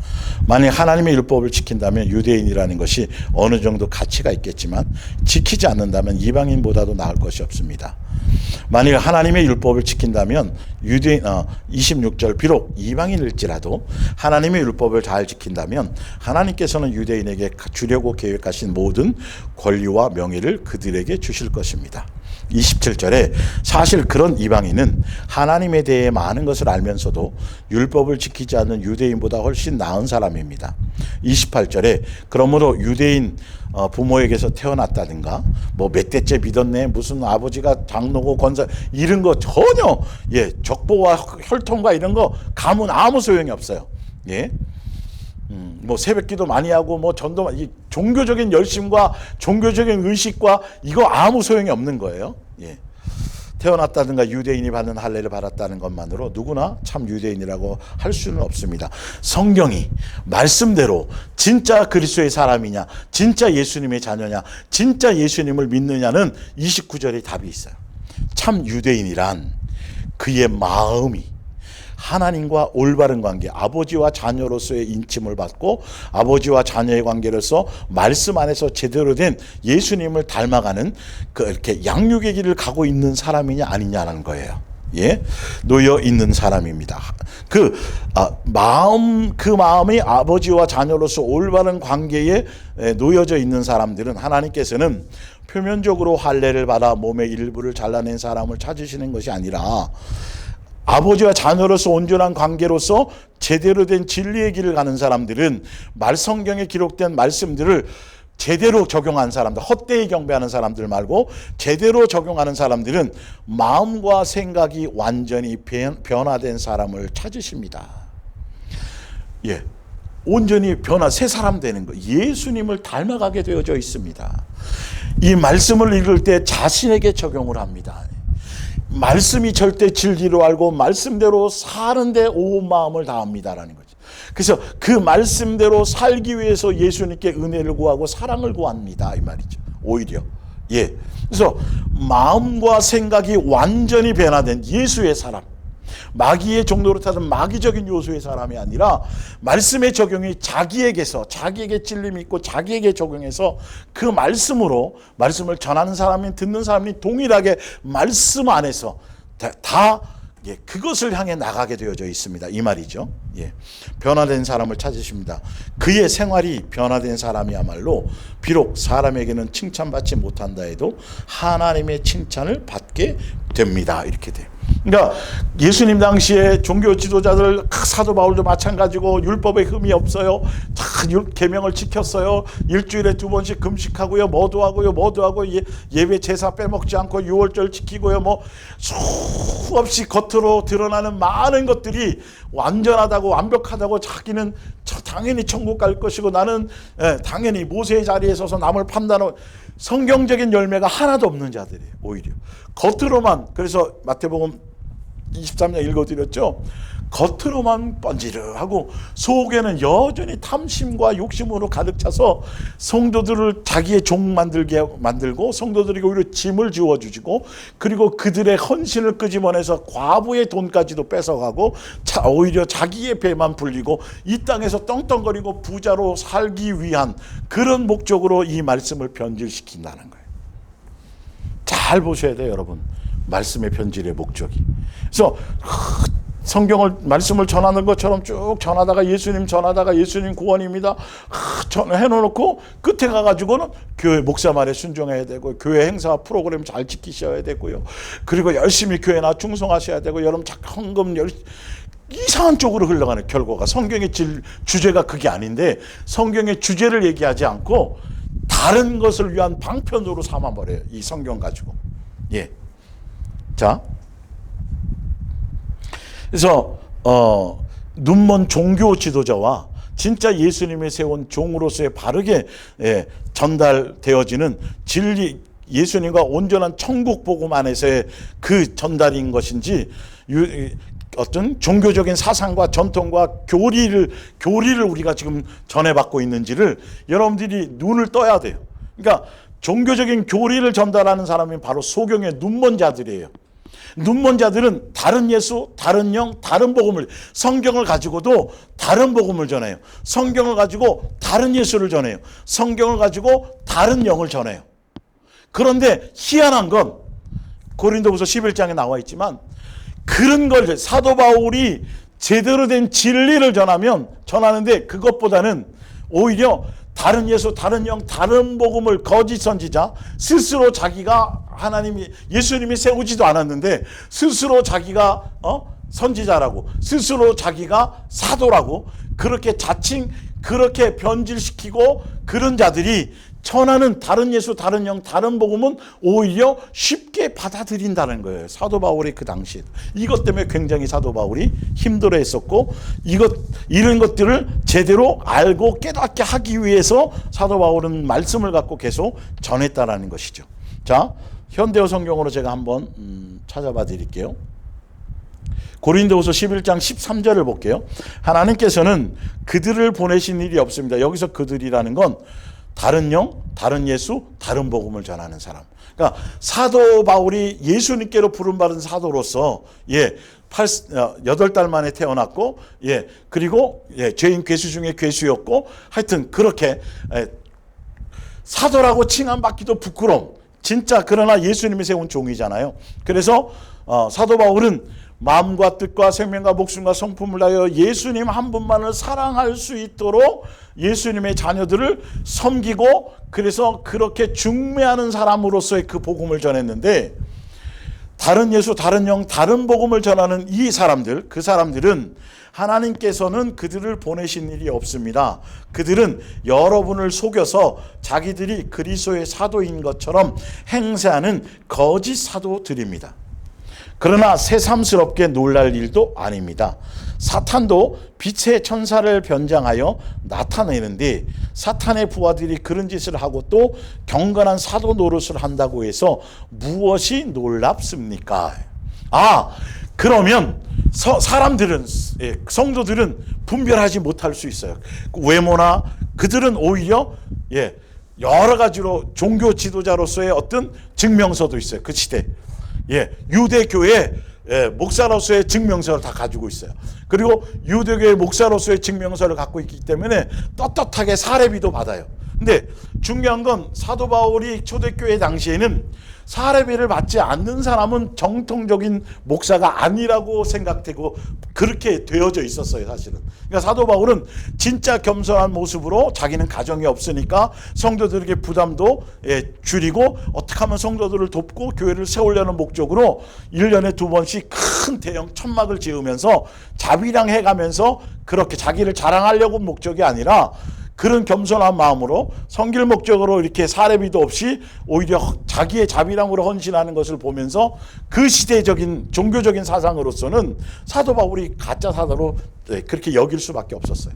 만약 하나님의 율법을 지킨다면 유대인이라는 것이 어느 정도 가치가 있겠지만, 지키지 않는다면 이방인보다도 나을 것이 없습니다. 만약 하나님의 율법을 지킨다면 26절, 비록 이방인일지라도 하나님의 율법을 잘 지킨다면 하나님께서는 유대인에게 주려고 계획하신 모든 권리와 명예를 그들에게 주실 것입니다. 27절에 사실 그런 이방인은 하나님에 대해 많은 것을 알면서도 율법을 지키지 않는 유대인보다 훨씬 나은 사람입니다. 28절에 그러므로 유대인 부모에게서 태어났다든가 몇 대째 믿었네, 무슨 아버지가 장로고 권사, 이런 거 전혀 족보와 혈통과 이런 거 가문 아무 소용이 없어요. 새벽기도 많이 하고 전도, 이 종교적인 열심과 종교적인 의식과 이거 아무 소용이 없는 거예요. 태어났다든가 유대인이 받는 할례를 받았다는 것만으로 누구나 참 유대인이라고 할 수는 없습니다. 성경이 말씀대로 진짜 그리스도의 사람이냐, 진짜 예수님의 자녀냐, 진짜 예수님을 믿느냐는 29절에 답이 있어요. 참 유대인이란 그의 마음이 하나님과 올바른 관계, 아버지와 자녀로서의 인침을 받고 아버지와 자녀의 관계로서 말씀 안에서 제대로 된 예수님을 닮아가는 이렇게 양육의 길을 가고 있는 사람이냐 아니냐라는 거예요. 놓여 있는 사람입니다. 그 마음이 아버지와 자녀로서 올바른 관계에 놓여져 있는 사람들은 하나님께서는 표면적으로 할례를 받아 몸의 일부를 잘라낸 사람을 찾으시는 것이 아니라 아버지와 자녀로서 온전한 관계로서 제대로 된 진리의 길을 가는 사람들은 성경에 기록된 말씀들을 제대로 적용한 사람들, 헛되이 경배하는 사람들 말고 제대로 적용하는 사람들은 마음과 생각이 완전히 변화된 사람을 찾으십니다. 온전히 새 사람 되는 거, 예수님을 닮아가게 되어져 있습니다. 이 말씀을 읽을 때 자신에게 적용을 합니다. 말씀이 절대 진리로 알고 말씀대로 사는데 온 마음을 다합니다라는 거죠. 그래서 그 말씀대로 살기 위해서 예수님께 은혜를 구하고 사랑을 구합니다, 이 말이죠. 오히려 그래서 마음과 생각이 완전히 변화된 예수의 사람, 마귀의 종로로 타던 마귀적인 요소의 사람이 아니라 말씀의 적용이 자기에게 진리 믿고 자기에게 적용해서 그 말씀으로, 말씀을 전하는 사람이 듣는 사람이 동일하게 말씀 안에서 다 예, 그것을 향해 나가게 되어져 있습니다. 이 말이죠. 예, 변화된 사람을 찾으십니다. 그의 생활이 변화된 사람이야말로 비록 사람에게는 칭찬받지 못한다 해도 하나님의 칭찬을 받게 됩니다. 이렇게 돼요. 그러니까 예수님 당시에 종교 지도자들, 사도 바울도 마찬가지고 율법에 흠이 없어요. 다 계명을 지켰어요. 일주일에 2번씩 금식하고요, 뭐도 하고 예배 제사 빼먹지 않고 유월절 지키고요, 뭐 수없이 겉으로 드러나는 많은 것들이 완전하다고 완벽하다고 자기는 당연히 천국 갈 것이고 나는 당연히 모세의 자리에 서서 남을 판단하고 성경적인 열매가 하나도 없는 자들이에요. 오히려 겉으로만, 그래서 마태복음 23장 읽어드렸죠. 겉으로만 번지르하고 속에는 여전히 탐심과 욕심으로 가득 차서 성도들을 자기의 종 만들고 성도들에게 오히려 짐을 지워주고, 그리고 그들의 헌신을 끄집어내서 과부의 돈까지도 뺏어가고 오히려 자기의 배만 불리고 이 땅에서 떵떵거리고 부자로 살기 위한 그런 목적으로 이 말씀을 변질시킨다는 거예요. 잘 보셔야 돼요, 여러분. 말씀의 변질의 목적이. 그래서 말씀을 전하는 것처럼 쭉 전하다가 예수님 구원입니다 해놓고 끝에 가가지고는 교회 목사 말에 순종해야 되고 교회 행사 프로그램 잘 지키셔야 되고요, 그리고 열심히 교회나 충성하셔야 되고 여러분 헌금 이상한 쪽으로 흘러가는 결과가, 성경의 주제가 그게 아닌데 성경의 주제를 얘기하지 않고 다른 것을 위한 방편으로 삼아버려요, 이 성경 가지고. 예. 자, 그래서 눈먼 종교 지도자와 진짜 예수님이 세운 종으로서의 바르게 전달되어지는 진리, 예수님과 온전한 천국 복음 안에서의 그 전달인 것인지 어떤 종교적인 사상과 전통과 교리를 우리가 지금 전해받고 있는지를 여러분들이 눈을 떠야 돼요. 그러니까 종교적인 교리를 전달하는 사람이 바로 소경의 눈먼 자들이에요. 눈먼 자들은 다른 예수, 다른 영, 다른 복음을, 성경을 가지고도 다른 복음을 전해요. 성경을 가지고 다른 예수를 전해요. 성경을 가지고 다른 영을 전해요. 그런데 희한한 건 고린도후서 11장에 나와 있지만 그런 걸 사도 바울이 제대로 된 진리를 전하는데 그것보다는 오히려 다른 예수, 다른 영, 다른 복음을 거짓 선지자, 스스로 자기가 예수님이 세우지도 않았는데 스스로 자기가 선지자라고, 스스로 자기가 사도라고 그렇게 자칭 그렇게 변질시키고 그런 자들이 전하는 다른 예수, 다른 영, 다른 복음은 오히려 쉽게 받아들인다는 거예요. 사도 바울이 그 당시에 이것 때문에 굉장히 사도 바울이 힘들어했었고, 이런 것들을 제대로 알고 깨닫게 하기 위해서 사도 바울은 말씀을 갖고 계속 전했다라는 것이죠. 자, 현대어 성경으로 제가 한번 찾아봐 드릴게요. 고린도후서 11장 13절을 볼게요. 하나님께서는 그들을 보내신 일이 없습니다. 여기서 그들이라는 건 다른 영, 다른 예수, 다른 복음을 전하는 사람. 그러니까 사도 바울이 예수님께로 부름받은 사도로서 8달 만에 태어났고, 그리고 죄인 괴수 중에 괴수였고, 하여튼 그렇게 사도라고 칭함받기도 부끄러움. 진짜 그러나 예수님이 세운 종이잖아요. 그래서 사도 바울은 마음과 뜻과 생명과 목숨과 성품을 다하여 예수님 한 분만을 사랑할 수 있도록 예수님의 자녀들을 섬기고, 그래서 그렇게 중매하는 사람으로서의 그 복음을 전했는데, 다른 예수, 다른 영, 다른 복음을 전하는 그 사람들은 하나님께서는 그들을 보내신 일이 없습니다. 그들은 여러분을 속여서 자기들이 그리스도의 사도인 것처럼 행세하는 거짓 사도들입니다. 그러나 새삼스럽게 놀랄 일도 아닙니다. 사탄도 빛의 천사를 변장하여 나타내는데 사탄의 부하들이 그런 짓을 하고 또 경건한 사도 노릇을 한다고 해서 무엇이 놀랍습니까? 그러면 사람들은, 성도들은 분별하지 못할 수 있어요. 외모나 그들은 오히려 여러 가지로 종교 지도자로서의 어떤 증명서도 있어요. 그 시대 유대교회 목사로서의 증명서를 다 가지고 있어요. 그리고 유대교회 목사로서의 증명서를 갖고 있기 때문에 떳떳하게 사례비도 받아요. 근데 중요한 건 사도 바울이 초대교회 당시에는 사례비를 받지 않는 사람은 정통적인 목사가 아니라고 생각되고 그렇게 되어져 있었어요, 사실은. 그러니까 사도 바울은 진짜 겸손한 모습으로 자기는 가정이 없으니까 성도들에게 부담도 줄이고 어떻게 하면 성도들을 돕고 교회를 세우려는 목적으로 1년에 2번씩 큰 대형 천막을 지으면서 자비량해 가면서 그렇게 자기를 자랑하려고 목적이 아니라 그런 겸손한 마음으로 성길 목적으로 이렇게 사례비도 없이 오히려 자기의 자비랑으로 헌신하는 것을 보면서 그 시대적인 종교적인 사상으로서는 사도 바울이 가짜 사도로 그렇게 여길 수밖에 없었어요.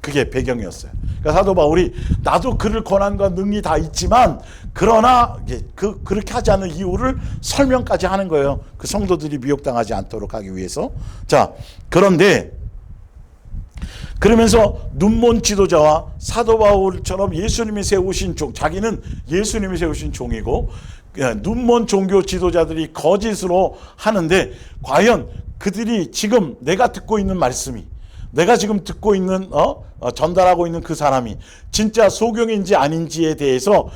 그게 배경이었어요. 그러니까 사도 바울이 나도 그럴 권한과 능력이 다 있지만 그러나 그렇게 하지 않는 이유를 설명까지 하는 거예요. 그 성도들이 미혹당하지 않도록 하기 위해서. 자, 그런데 그러면서 눈먼 지도자와 사도 바울처럼 예수님이 세우신 종, 자기는 예수님이 세우신 종이고 눈먼 종교 지도자들이 거짓으로 하는데 과연 그들이 지금 내가 듣고 있는 말씀이 내가 지금 듣고 있는 전달하고 있는 그 사람이 진짜 소경인지 아닌지에 대해서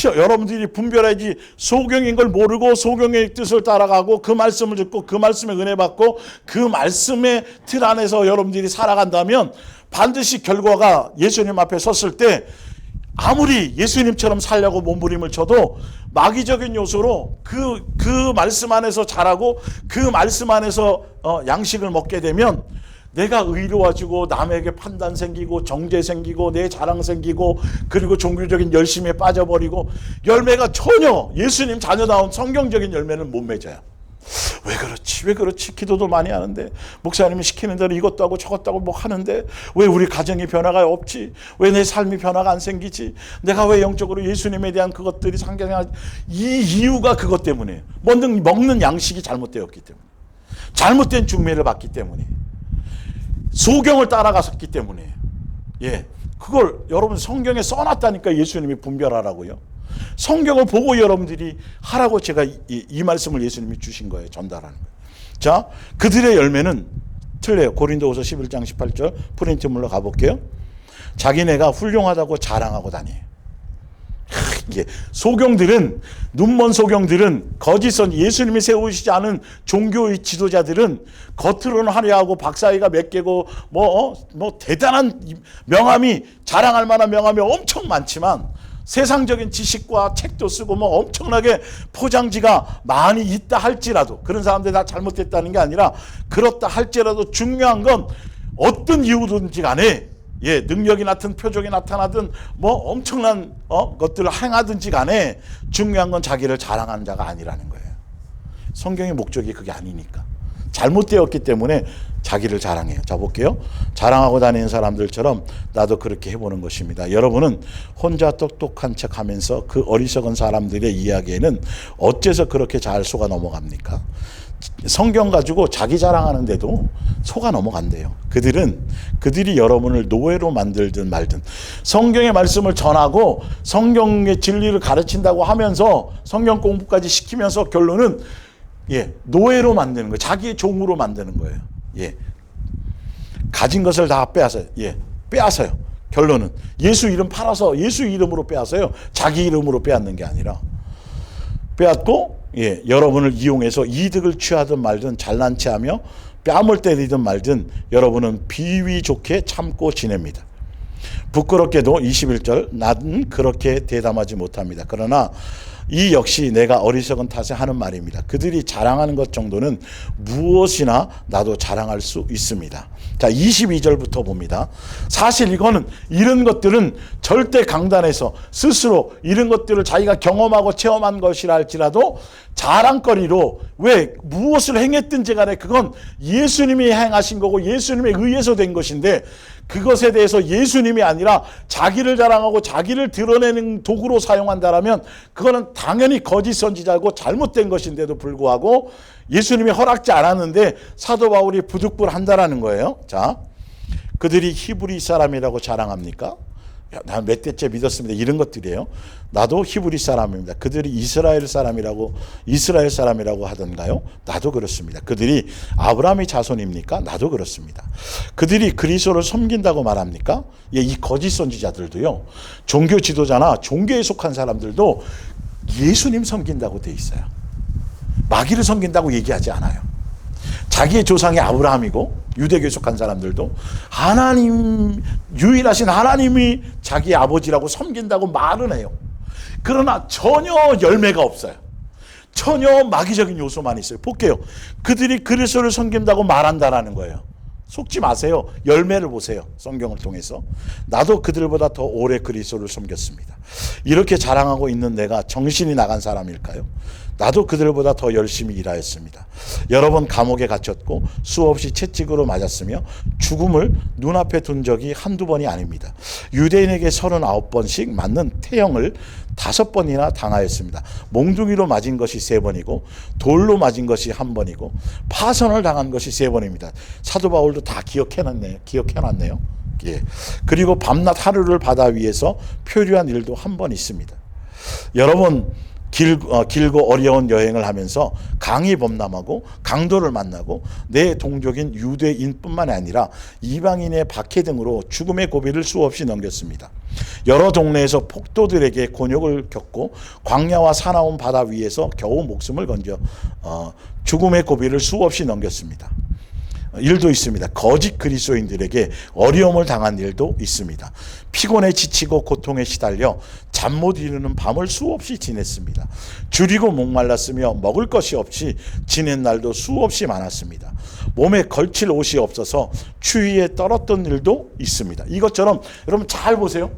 여러분들이 분별해야지. 소경인 걸 모르고 소경의 뜻을 따라가고 그 말씀을 듣고 그 말씀에 은혜 받고 그 말씀의 틀 안에서 여러분들이 살아간다면 반드시 결과가 예수님 앞에 섰을 때 아무리 예수님처럼 살려고 몸부림을 쳐도 마귀적인 요소로 그 말씀 안에서 자라고 그 말씀 안에서 양식을 먹게 되면 내가 의로워지고 남에게 판단 생기고 정죄 생기고 내 자랑 생기고 그리고 종교적인 열심에 빠져버리고 열매가 전혀 예수님 자녀다운 성경적인 열매는 못 맺어요. 왜 그렇지 기도도 많이 하는데 목사님이 시키는 대로 이것도 하고 저것도 하고 뭐 하는데 왜 우리 가정이 변화가 없지, 왜 내 삶이 변화가 안 생기지, 내가 왜 영적으로 예수님에 대한 그것들이 상경하지. 이 이유가 그것 때문에 먹는 양식이 잘못되었기 때문에, 잘못된 중매를 받기 때문에, 소경을 따라갔었기 때문에. 그걸 여러분 성경에 써놨다니까. 예수님이 분별하라고요. 성경을 보고 여러분들이 하라고 제가 이 말씀을 예수님이 주신 거예요. 전달하는 거예요. 자, 그들의 열매는 틀려요. 고린도후서 11장 18절 프린트물로 가볼게요. 자기네가 훌륭하다고 자랑하고 다녀요. 이게 소경들은, 눈먼 소경들은, 거짓선 예수님이 세우시지 않은 종교의 지도자들은 겉으로는 화려하고 박사위가 몇 개고 뭐 대단한 명함이, 자랑할 만한 명함이 엄청 많지만 세상적인 지식과 책도 쓰고 뭐 엄청나게 포장지가 많이 있다 할지라도, 그런 사람들이 다 잘못됐다는 게 아니라 그렇다 할지라도 중요한 건 어떤 이유든지 간에 능력이 나타든 표적이 나타나든 뭐 엄청난 것들을 행하든지 간에 중요한 건 자기를 자랑하는 자가 아니라는 거예요. 성경의 목적이 그게 아니니까. 잘못되었기 때문에 자기를 자랑해요. 자, 볼게요. 자랑하고 다니는 사람들처럼 나도 그렇게 해보는 것입니다. 여러분은 혼자 똑똑한 척 하면서 그 어리석은 사람들의 이야기에는 어째서 그렇게 잘 속아 넘어갑니까? 성경 가지고 자기 자랑하는데도 속아 넘어간대요. 그들이 여러분을 노예로 만들든 말든 성경의 말씀을 전하고 성경의 진리를 가르친다고 하면서 성경 공부까지 시키면서 결론은 노예로 만드는 거예요. 자기의 종으로 만드는 거예요. 가진 것을 다 빼앗아요. 빼앗아요. 결론은 예수 이름 팔아서 예수 이름으로 빼앗아요. 자기 이름으로 빼앗는 게 아니라 빼앗고 여러분을 이용해서 이득을 취하든 말든 잘난 체하며 뺨을 때리든 말든 여러분은 비위 좋게 참고 지냅니다. 부끄럽게도 21절 나는 그렇게 대담하지 못합니다. 그러나 이 역시 내가 어리석은 탓에 하는 말입니다. 그들이 자랑하는 것 정도는 무엇이나 나도 자랑할 수 있습니다. 자, 22절부터 봅니다. 사실 이런 것들은 절대 강단에서 스스로 이런 것들을 자기가 경험하고 체험한 것이라 할지라도 자랑거리로 무엇을 행했든지 간에 그건 예수님이 행하신 거고 예수님에 의해서 된 것인데 그것에 대해서 예수님이 아니라 자기를 자랑하고 자기를 드러내는 도구로 사용한다라면 그거는 당연히 거짓 선지자고 잘못된 것인데도 불구하고 예수님이 허락지 않았는데 사도 바울이 부득불한다라는 거예요. 자, 그들이 히브리 사람이라고 자랑합니까? 난 몇 대째 믿었습니다. 이런 것들이에요. 나도 히브리 사람입니다. 그들이 이스라엘 사람이라고 하던가요? 나도 그렇습니다. 그들이 아브라함의 자손입니까? 나도 그렇습니다. 그들이 그리스도를 섬긴다고 말합니까? 이 거짓 선지자들도요. 종교 지도자나 종교에 속한 사람들도 예수님 섬긴다고 돼 있어요. 마귀를 섬긴다고 얘기하지 않아요. 자기의 조상이 아브라함이고 유대교에 속한 사람들도 하나님, 유일하신 하나님이 자기의 아버지라고 섬긴다고 말은 해요. 그러나 전혀 열매가 없어요. 전혀 마귀적인 요소만 있어요. 볼게요. 그들이 그리스도를 섬긴다고 말한다라는 거예요. 속지 마세요. 열매를 보세요. 성경을 통해서. 나도 그들보다 더 오래 그리스도를 섬겼습니다. 이렇게 자랑하고 있는 내가 정신이 나간 사람일까요? 나도 그들보다 더 열심히 일하였습니다. 여러 번 감옥에 갇혔고 수없이 채찍으로 맞았으며 죽음을 눈앞에 둔 적이 한두 번이 아닙니다. 유대인에게 39번씩 맞는 태형을 5번이나 당하였습니다. 몽둥이로 맞은 것이 3번이고 돌로 맞은 것이 1번이고 파선을 당한 것이 3번입니다. 사도 바울도 다 기억해놨네요. 예. 그리고 밤낮 하루를 바다 위에서 표류한 일도 1번 있습니다. 여러분 길고 어려운 여행을 하면서 강이 범람하고 강도를 만나고 내 동족인 유대인뿐만 아니라 이방인의 박해 등으로 죽음의 고비를 수없이 넘겼습니다. 여러 동네에서 폭도들에게 곤욕을 겪고 광야와 사나운 바다 위에서 겨우 목숨을 건져 죽음의 고비를 수없이 넘겼습니다. 일도 있습니다. 거짓 그리스도인들에게 어려움을 당한 일도 있습니다. 피곤에 지치고 고통에 시달려 잠 못 이루는 밤을 수없이 지냈습니다. 줄이고 목말랐으며 먹을 것이 없이 지낸 날도 수없이 많았습니다. 몸에 걸칠 옷이 없어서 추위에 떨었던 일도 있습니다. 이것처럼 여러분 잘 보세요.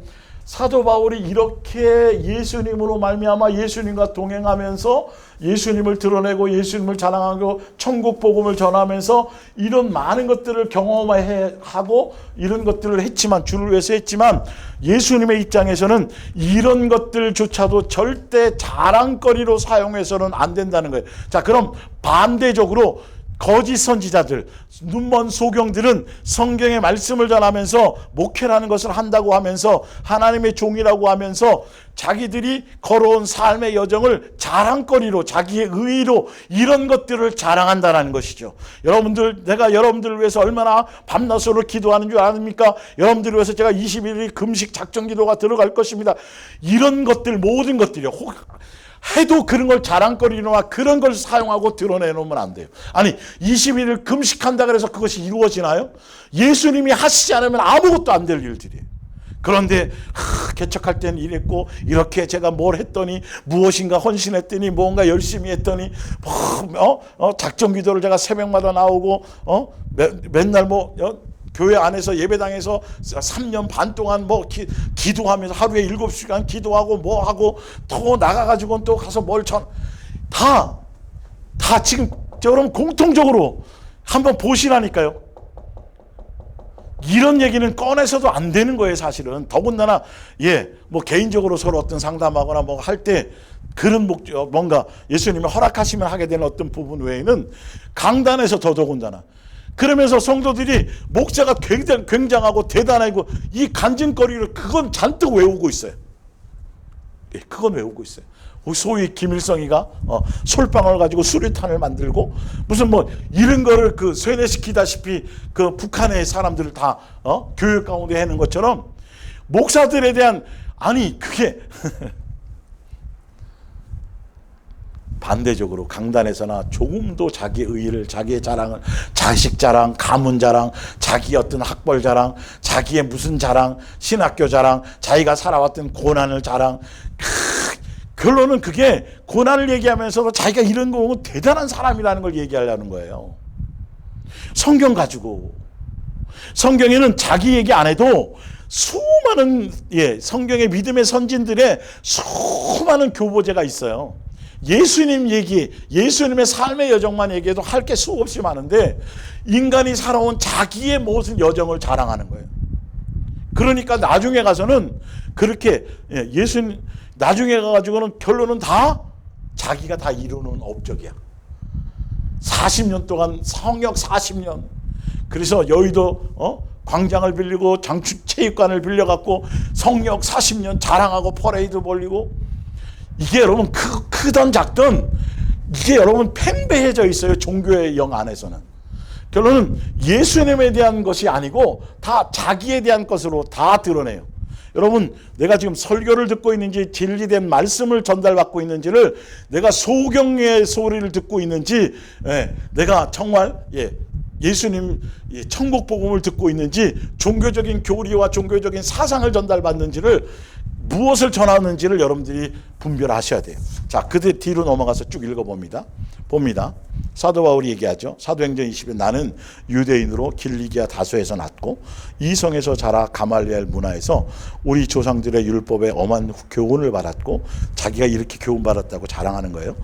사도 바울이 이렇게 예수님으로 말미암아 예수님과 동행하면서 예수님을 드러내고 예수님을 자랑하고 천국 복음을 전하면서 이런 많은 것들을 경험하고 이런 것들을 했지만, 주를 위해서 했지만, 예수님의 입장에서는 이런 것들조차도 절대 자랑거리로 사용해서는 안 된다는 거예요. 자, 그럼 반대적으로 거짓 선지자들, 눈먼 소경들은 성경의 말씀을 전하면서 목회라는 것을 한다고 하면서 하나님의 종이라고 하면서 자기들이 걸어온 삶의 여정을 자랑거리로, 자기의 의의로 이런 것들을 자랑한다는 것이죠. 여러분들, 내가 여러분들을 위해서 얼마나 밤낮으로 기도하는 줄 아십니까? 여러분들을 위해서 제가 21일 금식 작정 기도가 들어갈 것입니다. 이런 것들, 모든 것들이요. 해도 그런 걸 자랑거리나 그런 걸 사용하고 드러내놓으면 안 돼요. 아니 21일 금식한다 그래서 그것이 이루어지나요? 예수님이 하시지 않으면 아무것도 안 될 일들이에요. 그런데 개척할 때는 이랬고 이렇게 제가 뭘 했더니 무엇인가 헌신했더니 뭔가 열심히 했더니 작정 기도를 제가 새벽마다 나오고 맨날 교회 안에서 예배당에서 3년 반 동안 기도하면서 하루에 7시간 기도하고 하고 또 나가가지고는 또 가서 다 지금 여러분 공통적으로 한번 보시라니까요. 이런 얘기는 꺼내서도 안 되는 거예요, 사실은. 더군다나 개인적으로 서로 어떤 상담하거나 할 때 그런 목적, 뭔가 예수님이 허락하시면 하게 되는 어떤 부분 외에는 강단에서 더더군다나. 그러면서 성도들이 목사가 굉장하고 대단하고 이 간증거리를 그건 잔뜩 외우고 있어요. 그건 외우고 있어요. 소위 김일성이가 솔방울 가지고 수류탄을 만들고 무슨 이런 거를 쇠뇌시키다시피 북한의 사람들을 다 교육 가운데 해는 것처럼 목사들에 대한 그게 반대적으로 강단에서나 조금도 자기의 의의를, 자기의 자랑을, 자식 자랑, 가문 자랑, 자기 어떤 학벌 자랑, 자기의 무슨 자랑, 신학교 자랑, 자기가 살아왔던 고난을 자랑, 결론은 그게 고난을 얘기하면서도 자기가 이런 거 보면 대단한 사람이라는 걸 얘기하려는 거예요. 성경 가지고. 성경에는 자기 얘기 안 해도 수많은 성경의 믿음의 선진들의 수많은 교보제가 있어요. 예수님 얘기, 예수님의 삶의 여정만 얘기해도 할 게 수없이 많은데 인간이 살아온 자기의 모든 여정을 자랑하는 거예요. 그러니까 나중에 가서는 그렇게 예수님 나중에 가가지고는 결론은 다 자기가 다 이루는 업적이야. 40년 동안 성역 40년. 그래서 여의도 광장을 빌리고 체육관을 빌려갖고 성역 40년 자랑하고 퍼레이드 벌리고 이게 여러분 크던 작던 이게 여러분 팽배해져 있어요. 종교의 영 안에서는. 결론은 예수님에 대한 것이 아니고 다 자기에 대한 것으로 다 드러내요. 여러분, 내가 지금 설교를 듣고 있는지 진리된 말씀을 전달받고 있는지를, 내가 소경의 소리를 듣고 있는지, 내가 정말 예수님 천국 복음을 듣고 있는지, 종교적인 교리와 종교적인 사상을 전달받는지를, 무엇을 전하는지를 여러분들이 분별하셔야 돼요. 자, 그들 뒤로 넘어가서 쭉 읽어봅니다. 봅니다. 사도 바울이 얘기하죠. 사도행전 20에 나는 유대인으로 길리기아 다소에서 났고 이성에서 자라 가말리엘 문화에서 우리 조상들의 율법에 엄한 교훈을 받았고, 자기가 이렇게 교훈 받았다고 자랑하는 거예요.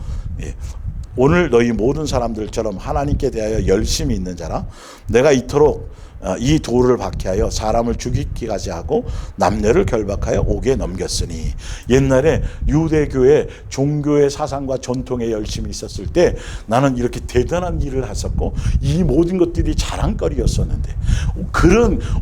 오늘 너희 모든 사람들처럼 하나님께 대하여 열심히 있는 자라. 내가 이토록 이 도를 박해하여 사람을 죽이기까지 하고 남녀를 결박하여 옥에 넘겼으니, 옛날에 유대교의 종교의 사상과 전통에 열심히 있었을 때 나는 이렇게 대단한 일을 했었고 이 모든 것들이 자랑거리였었는데,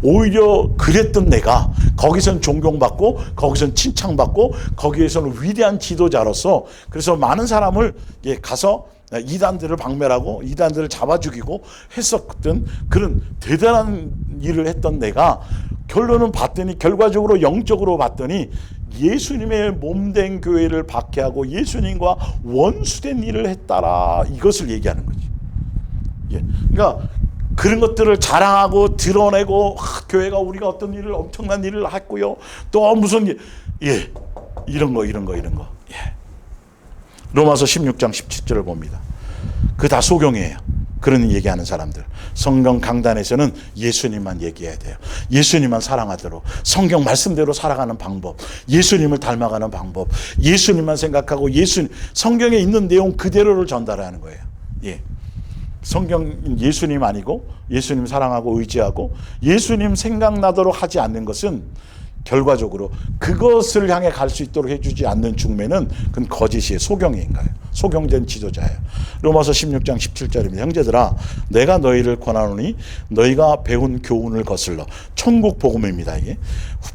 오히려 그랬던 내가 거기선 존경받고 거기선 칭찬받고 거기에서는 위대한 지도자로서, 그래서 많은 사람을 가서 이단들을 박멸하고 이단들을 잡아 죽이고 했었던 그런 대단한 일을 했던 내가, 결과적으로 영적으로 봤더니 예수님의 몸된 교회를 박해하고 예수님과 원수된 일을 했다라, 이것을 얘기하는 거지. 그러니까 그런 것들을 자랑하고 드러내고, 교회가 우리가 어떤 일을, 엄청난 일을 했고요, 또 무슨 이런 거. 로마서 16장 17절을 봅니다. 그 다 소경이에요. 그런 얘기하는 사람들. 성경 강단에서는 예수님만 얘기해야 돼요. 예수님만 사랑하도록, 성경 말씀대로 살아가는 방법, 예수님을 닮아가는 방법, 예수님만 생각하고 성경에 있는 내용 그대로를 전달하는 거예요. 성경 예수님 아니고 예수님 사랑하고 의지하고 예수님 생각나도록 하지 않는 것은 결과적으로 그것을 향해 갈 수 있도록 해주지 않는 중매는 그건 거짓이에요. 소경인 거예요. 소경된 지도자예요. 로마서 16장 17절입니다. 형제들아, 내가 너희를 권하노니 너희가 배운 교훈을 거슬러, 천국 복음입니다. 이게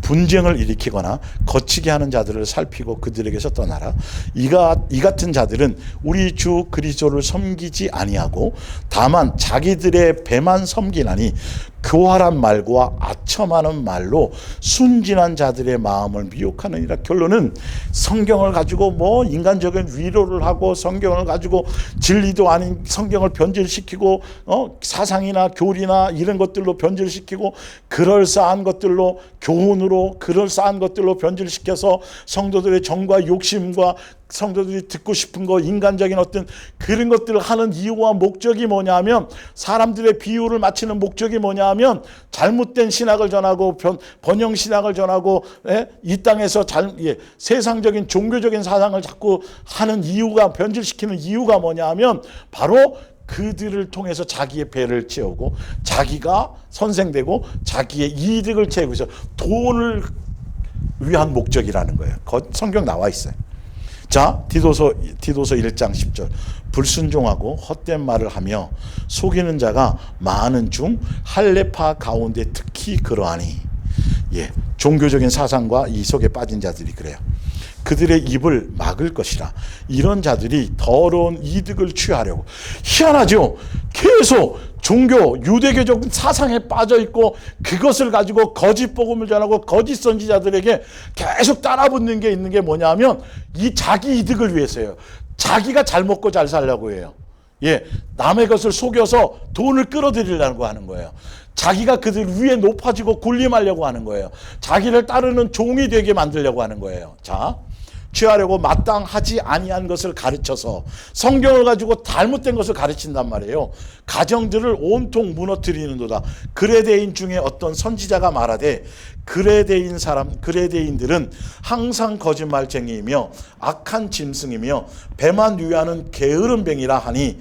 분쟁을 일으키거나 거치게 하는 자들을 살피고 그들에게서 떠나라. 이 같은 자들은 우리 주 그리스도를 섬기지 아니하고 다만 자기들의 배만 섬기나니, 교활한 말과 아첨하는 말로 순진한 자들의 마음을 미혹하느니라. 결론은 성경을 가지고 인간적인 위로를 하고, 성경을 가지고 진리도 아닌 성경을 변질시키고, 사상이나 교리나 이런 것들로 변질시키고, 그럴싸한 것들로, 교훈으로 그럴싸한 것들로 변질시켜서 성도들의 정과 욕심과 성도들이 듣고 싶은 거, 인간적인 어떤 그런 것들을 하는 이유와 목적이 뭐냐면, 사람들의 비유를 맞추는 목적이 뭐냐면, 잘못된 신학을 전하고 번영 신학을 전하고, 이 땅에서 세상적인 종교적인 사상을 자꾸 하는 이유가, 변질시키는 이유가 뭐냐면 바로 그들을 통해서 자기의 배를 채우고 자기가 선생되고 자기의 이득을 채우고 있어, 돈을 위한 목적이라는 거예요. 성경 나와 있어요. 자, 디도서 1장 10절. 불순종하고 헛된 말을 하며 속이는 자가 많은 중 할례파 가운데 특히 그러하니. 종교적인 사상과 이 속에 빠진 자들이 그래요. 그들의 입을 막을 것이라. 이런 자들이 더러운 이득을 취하려고. 희한하죠. 계속 종교, 유대교적 사상에 빠져 있고 그것을 가지고 거짓 복음을 전하고 거짓 선지자들에게 계속 따라붙는 게 있는 게 뭐냐면, 이 자기 이득을 위해서예요. 자기가 잘 먹고 잘 살려고 해요. 남의 것을 속여서 돈을 끌어들이려고 하는 거예요. 자기가 그들 위에 높아지고 군림하려고 하는 거예요. 자기를 따르는 종이 되게 만들려고 하는 거예요. 자, 취하려고 마땅하지 아니한 것을 가르쳐서 성경을 가지고 잘못된 것을 가르친단 말이에요. 가정들을 온통 무너뜨리는도다. 그레데인 중에 어떤 선지자가 말하되, 그레데인들은 항상 거짓말쟁이이며 악한 짐승이며 배만 위하는 게으름뱅이라 하니,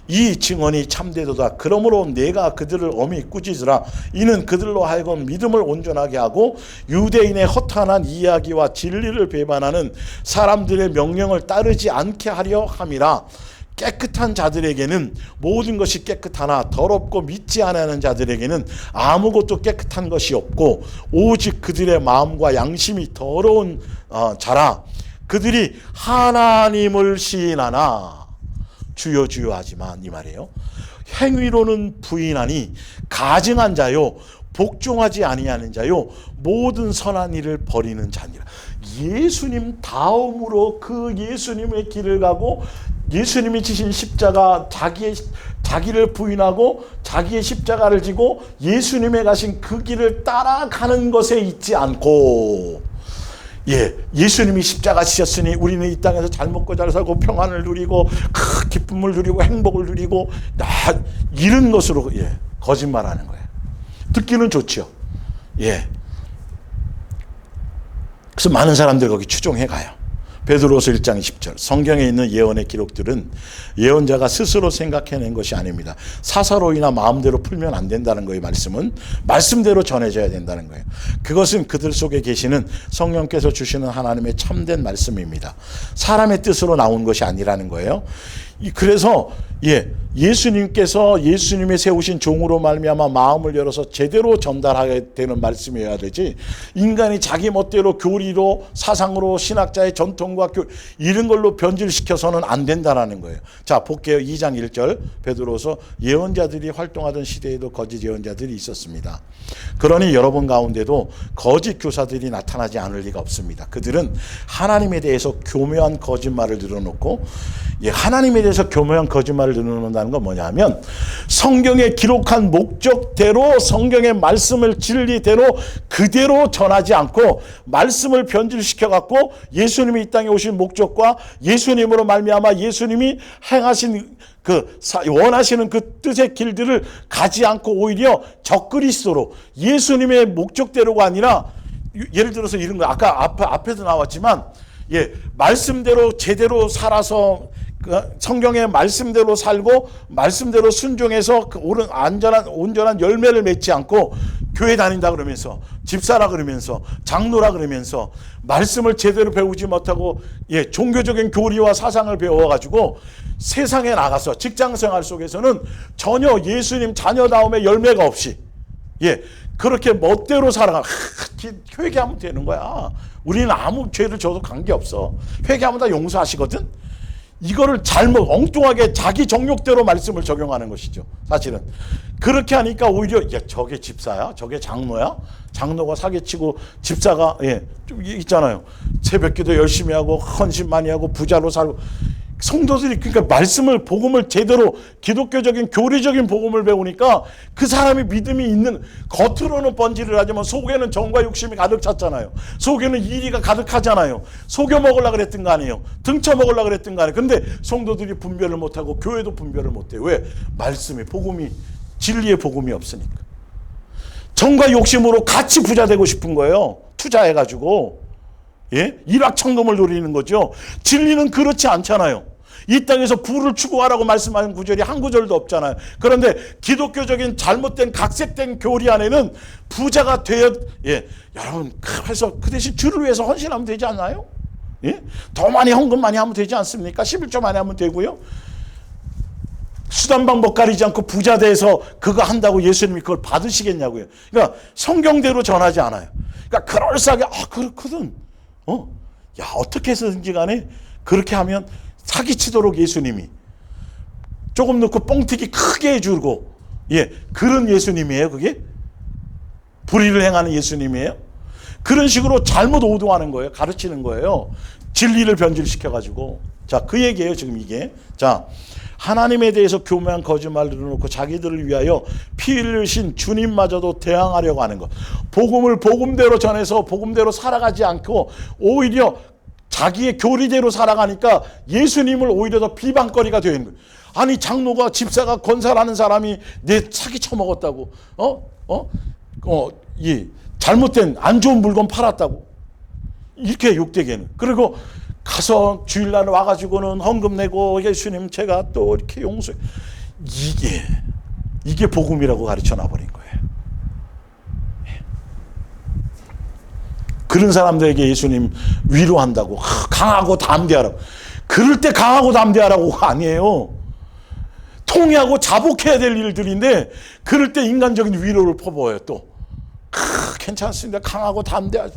이 증언이 참되도다. 그러므로 내가 그들을 엄히 꾸짖으라. 이는 그들로 하여금 믿음을 온전하게 하고 유대인의 허탄한 이야기와 진리를 배반하는 사람들의 명령을 따르지 않게 하려 함이라. 깨끗한 자들에게는 모든 것이 깨끗하나 더럽고 믿지 않는 자들에게는 아무것도 깨끗한 것이 없고 오직 그들의 마음과 양심이 더러운 자라. 그들이 하나님을 시인하나 주여 주여 하지만, 이 말이에요. 행위로는 부인하니 가증한 자요 복종하지 아니하는 자요 모든 선한 일을 버리는 자니라. 예수님 다음으로 그 예수님의 길을 가고 예수님이 지신 십자가, 자기를 부인하고 자기의 십자가를 지고 예수님의 가신 그 길을 따라가는 것에 있지 않고, 예수님이 십자가 지셨으니 우리는 이 땅에서 잘 먹고 잘 살고 평안을 누리고 기쁨을 누리고 행복을 누리고 이런 것으로 거짓말하는 거예요. 듣기는 좋죠. 그래서 많은 사람들 거기 추종해 가요. 베드로서 1장 10절, 성경에 있는 예언의 기록들은 예언자가 스스로 생각해낸 것이 아닙니다. 사사로이나 마음대로 풀면 안 된다는 거예요. 말씀은 말씀대로 전해져야 된다는 거예요. 그것은 그들 속에 계시는 성령께서 주시는 하나님의 참된 말씀입니다. 사람의 뜻으로 나온 것이 아니라는 거예요. 그래서 예수님께서 예수님의 세우신 종으로 말미암아 마음을 열어서 제대로 전달하게 되는 말씀이어야 되지, 인간이 자기 멋대로 교리로 사상으로 신학자의 전통과 이런 걸로 변질시켜서는 안 된다라는 거예요. 자, 볼게요. 2장 1절 베드로서, 예언자들이 활동하던 시대에도 거짓 예언자들이 있었습니다. 그러니 여러분 가운데도 거짓 교사들이 나타나지 않을 리가 없습니다. 그들은 하나님에 대해서 교묘한 거짓말을 늘어놓고, 하나님에 대해서 교묘한 거짓말을 늘어놓는다는 건 뭐냐면, 성경에 기록한 목적대로 성경의 말씀을 진리대로 그대로 전하지 않고 말씀을 변질시켜 갖고 예수님이 이 땅에 오신 목적과 예수님으로 말미암아 예수님이 행하신 원하시는 그 뜻의 길들을 가지 않고 오히려 적그리스도로 예수님의 목적대로가 아니라, 예를 들어서 이런 거 아까 앞에도 나왔지만, 말씀대로 제대로 살아서 성경의 말씀대로 살고 말씀대로 순종해서 온전한 열매를 맺지 않고 교회 다닌다 그러면서 집사라 그러면서 장로라 그러면서 말씀을 제대로 배우지 못하고 종교적인 교리와 사상을 배워가지고 세상에 나가서 직장생활 속에서는 전혀 예수님 자녀다움의 열매가 없이 그렇게 멋대로 살아가. 회개하면 되는 거야. 우리는 아무 죄를 져도 관계없어. 회개하면 다 용서하시거든. 이거를 엉뚱하게 자기 정욕대로 말씀을 적용하는 것이죠. 사실은 그렇게 하니까 오히려 저게 집사야, 저게 장로야, 장로가 사기치고 집사가 좀 있잖아요. 새벽기도 열심히 하고 헌신 많이 하고 부자로 살고, 성도들이 그러니까 복음을 제대로 기독교적인 교리적인 복음을 배우니까 그 사람이 믿음이 있는, 겉으로는 번지를 하지만 속에는 정과 욕심이 가득 찼잖아요. 속에는 이리가 가득하잖아요. 속여 먹으려고 그랬던 거 아니에요. 등쳐 먹으려고 그랬던 거 아니에요. 근데 성도들이 분별을 못하고 교회도 분별을 못해요. 왜? 말씀이, 복음이, 진리의 복음이 없으니까. 정과 욕심으로 같이 부자 되고 싶은 거예요. 투자해가지고 일확천금을 노리는 거죠. 진리는 그렇지 않잖아요. 이 땅에서 부를 추구하라고 말씀하는 구절이 한 구절도 없잖아요. 그런데 기독교적인 잘못된 각색된 교리 안에는 부자가 되어, 여러분, 그래서 그 대신 주를 위해서 헌신하면 되지 않나요? 더 많이 헌금 많이 하면 되지 않습니까? 11조 많이 하면 되고요. 수단 방법 가리지 않고 부자 돼서 그거 한다고 예수님이 그걸 받으시겠냐고요. 그러니까 성경대로 전하지 않아요. 그러니까 그럴싸하게 그렇거든. 어떻게 해서든지 간에 그렇게 하면 사기치도록 예수님이 조금 넣고 뻥튀기 크게 해주고, 그런 예수님이에요. 그게 불의를 행하는 예수님이에요. 그런 식으로 잘못 오도하는 거예요. 가르치는 거예요. 진리를 변질시켜가지고. 자, 그 얘기예요. 지금 이게. 자, 하나님에 대해서 교묘한 거짓말을 늘어놓고 자기들을 위하여 피 흘리신 주님마저도 대항하려고 하는 것. 복음을 복음대로 전해서 복음대로 살아가지 않고 오히려 자기의 교리대로 살아가니까 예수님을 오히려 더 비방거리가 되는 거예요. 아니, 장로가, 집사가, 권사라는 사람이 내 사기 쳐먹었다고, 잘못된 안 좋은 물건 팔았다고 이렇게 욕되게는. 그리고 가서 주일날 와가지고는 헌금 내고 예수님 제가 또 이렇게 용서해. 이게 복음이라고 가르쳐 놔버린 거예요. 그런 사람들에게 예수님 위로한다고, 강하고 담대하라고. 그럴 때 강하고 담대하라고가 아니에요. 통회하고 자복해야 될 일들인데 그럴 때 인간적인 위로를 퍼부어요. 또 괜찮습니다. 강하고 담대하죠.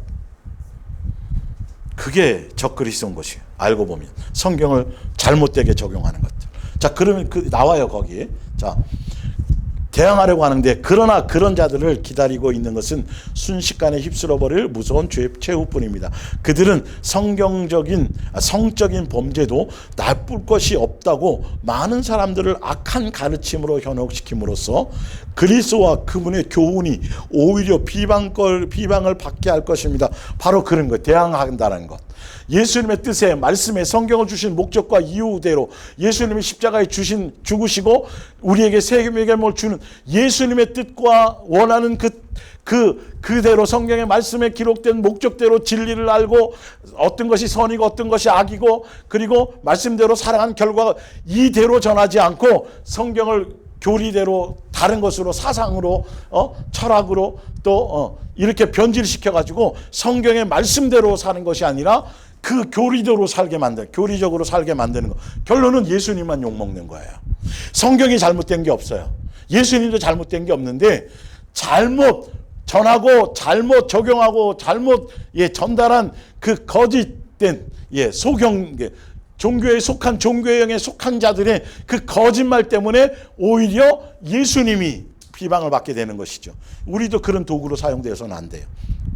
그게 적그리스도인 것이에요. 알고 보면 성경을 잘못되게 적용하는 것들. 자, 그러면 나와요 거기에. 자, 대항하려고 하는데, 그러나 그런 자들을 기다리고 있는 것은 순식간에 휩쓸어 버릴 무서운 죄 최후뿐입니다. 그들은 성적인 범죄도 나쁠 것이 없다고 많은 사람들을 악한 가르침으로 현혹시킴으로써 그리스도와 그분의 교훈이 오히려 비방을 받게 할 것입니다. 바로 그런 것, 대항한다는 것. 예수님의 뜻에, 말씀에, 성경을 주신 목적과 이유대로 예수님이 십자가에 죽으시고 우리에게 세계명을 주는 예수님의 뜻과 원하는 그대로 성경의 말씀에 기록된 목적대로 진리를 알고 어떤 것이 선이고 어떤 것이 악이고, 그리고 말씀대로 살아간 결과 이대로 전하지 않고 성경을 교리대로 다른 것으로, 사상으로, 철학으로 또 이렇게 변질시켜 가지고 성경의 말씀대로 사는 것이 아니라 그 교리적으로 살게 만드는 거. 결론은 예수님만 욕먹는 거예요. 성경이 잘못된 게 없어요. 예수님도 잘못된 게 없는데, 잘못 전하고 잘못 적용하고 잘못 전달한 그 거짓된 종교에 속한, 종교형에 속한 자들의 그 거짓말 때문에 오히려 예수님이 비방을 받게 되는 것이죠. 우리도 그런 도구로 사용되어서는 안 돼요.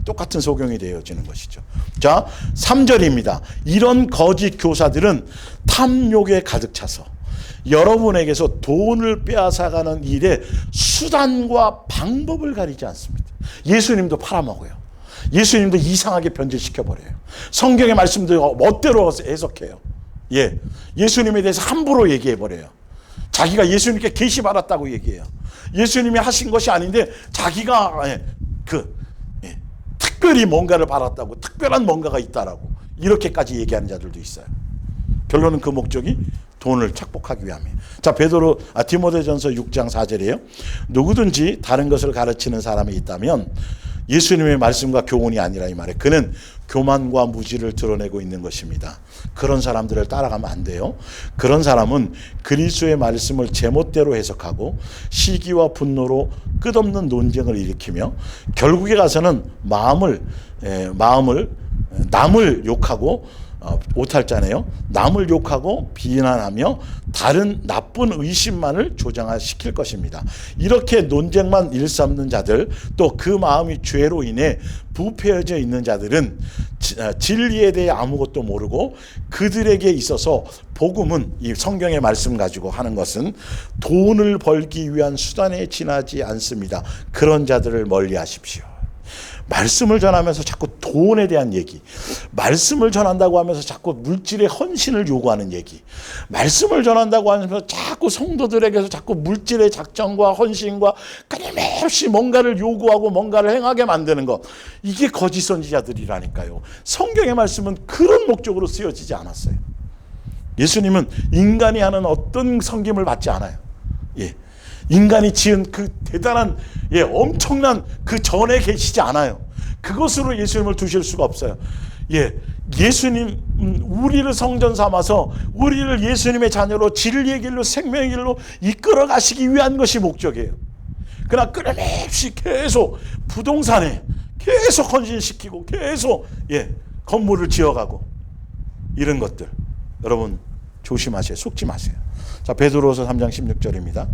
똑같은 소경이 되어지는 것이죠. 자, 3절입니다. 이런 거짓 교사들은 탐욕에 가득 차서 여러분에게서 돈을 빼앗아가는 일에 수단과 방법을 가리지 않습니다. 예수님도 팔아먹어요. 예수님도 이상하게 변질시켜버려요. 성경의 말씀도 멋대로 해석해요. 예수님에 대해서 함부로 얘기해버려요. 자기가 예수님께 계시받았다고 얘기해요. 예수님이 하신 것이 아닌데 자기가 특별히 뭔가를 받았다고, 특별한 뭔가가 있다라고 이렇게까지 얘기하는 자들도 있어요. 결론은 그 목적이 돈을 착복하기 위함이에요. 자, 디모데전서 6장 4절이에요. 누구든지 다른 것을 가르치는 사람이 있다면 예수님의 말씀과 교훈이 아니라, 이 말에 그는 교만과 무지를 드러내고 있는 것입니다. 그런 사람들을 따라가면 안 돼요. 그런 사람은 그리스도의 말씀을 제멋대로 해석하고 시기와 분노로 끝없는 논쟁을 일으키며 결국에 가서는 남을 욕하고, 오탈자네요. 남을 욕하고 비난하며 다른 나쁜 의심만을 조장시킬 것입니다. 이렇게 논쟁만 일삼는 자들, 또 그 마음이 죄로 인해 부패해져 있는 자들은 진리에 대해 아무것도 모르고, 그들에게 있어서 복음은, 이 성경의 말씀 가지고 하는 것은 돈을 벌기 위한 수단에 지나지 않습니다. 그런 자들을 멀리 하십시오. 말씀을 전하면서 자꾸 돈에 대한 얘기, 말씀을 전한다고 하면서 자꾸 물질의 헌신을 요구하는 얘기, 말씀을 전한다고 하면서 자꾸 성도들에게서 자꾸 물질의 작정과 헌신과 끊임없이 뭔가를 요구하고 뭔가를 행하게 만드는 것, 이게 거짓 선지자들이라니까요. 성경의 말씀은 그런 목적으로 쓰여지지 않았어요. 예수님은 인간이 하는 어떤 섬김을 받지 않아요. 인간이 지은 그 대단한 엄청난 그 전에 계시지 않아요. 그것으로 예수님을 두실 수가 없어요. 예수님, 우리를 성전 삼아서 우리를 예수님의 자녀로 진리의 길로, 생명의 길로 이끌어 가시기 위한 것이 목적이에요. 그러나 끊임없이 계속 부동산에 계속 헌신시키고 계속 건물을 지어가고 이런 것들, 여러분 조심하세요. 속지 마세요. 자, 베드로서 3장 16절입니다.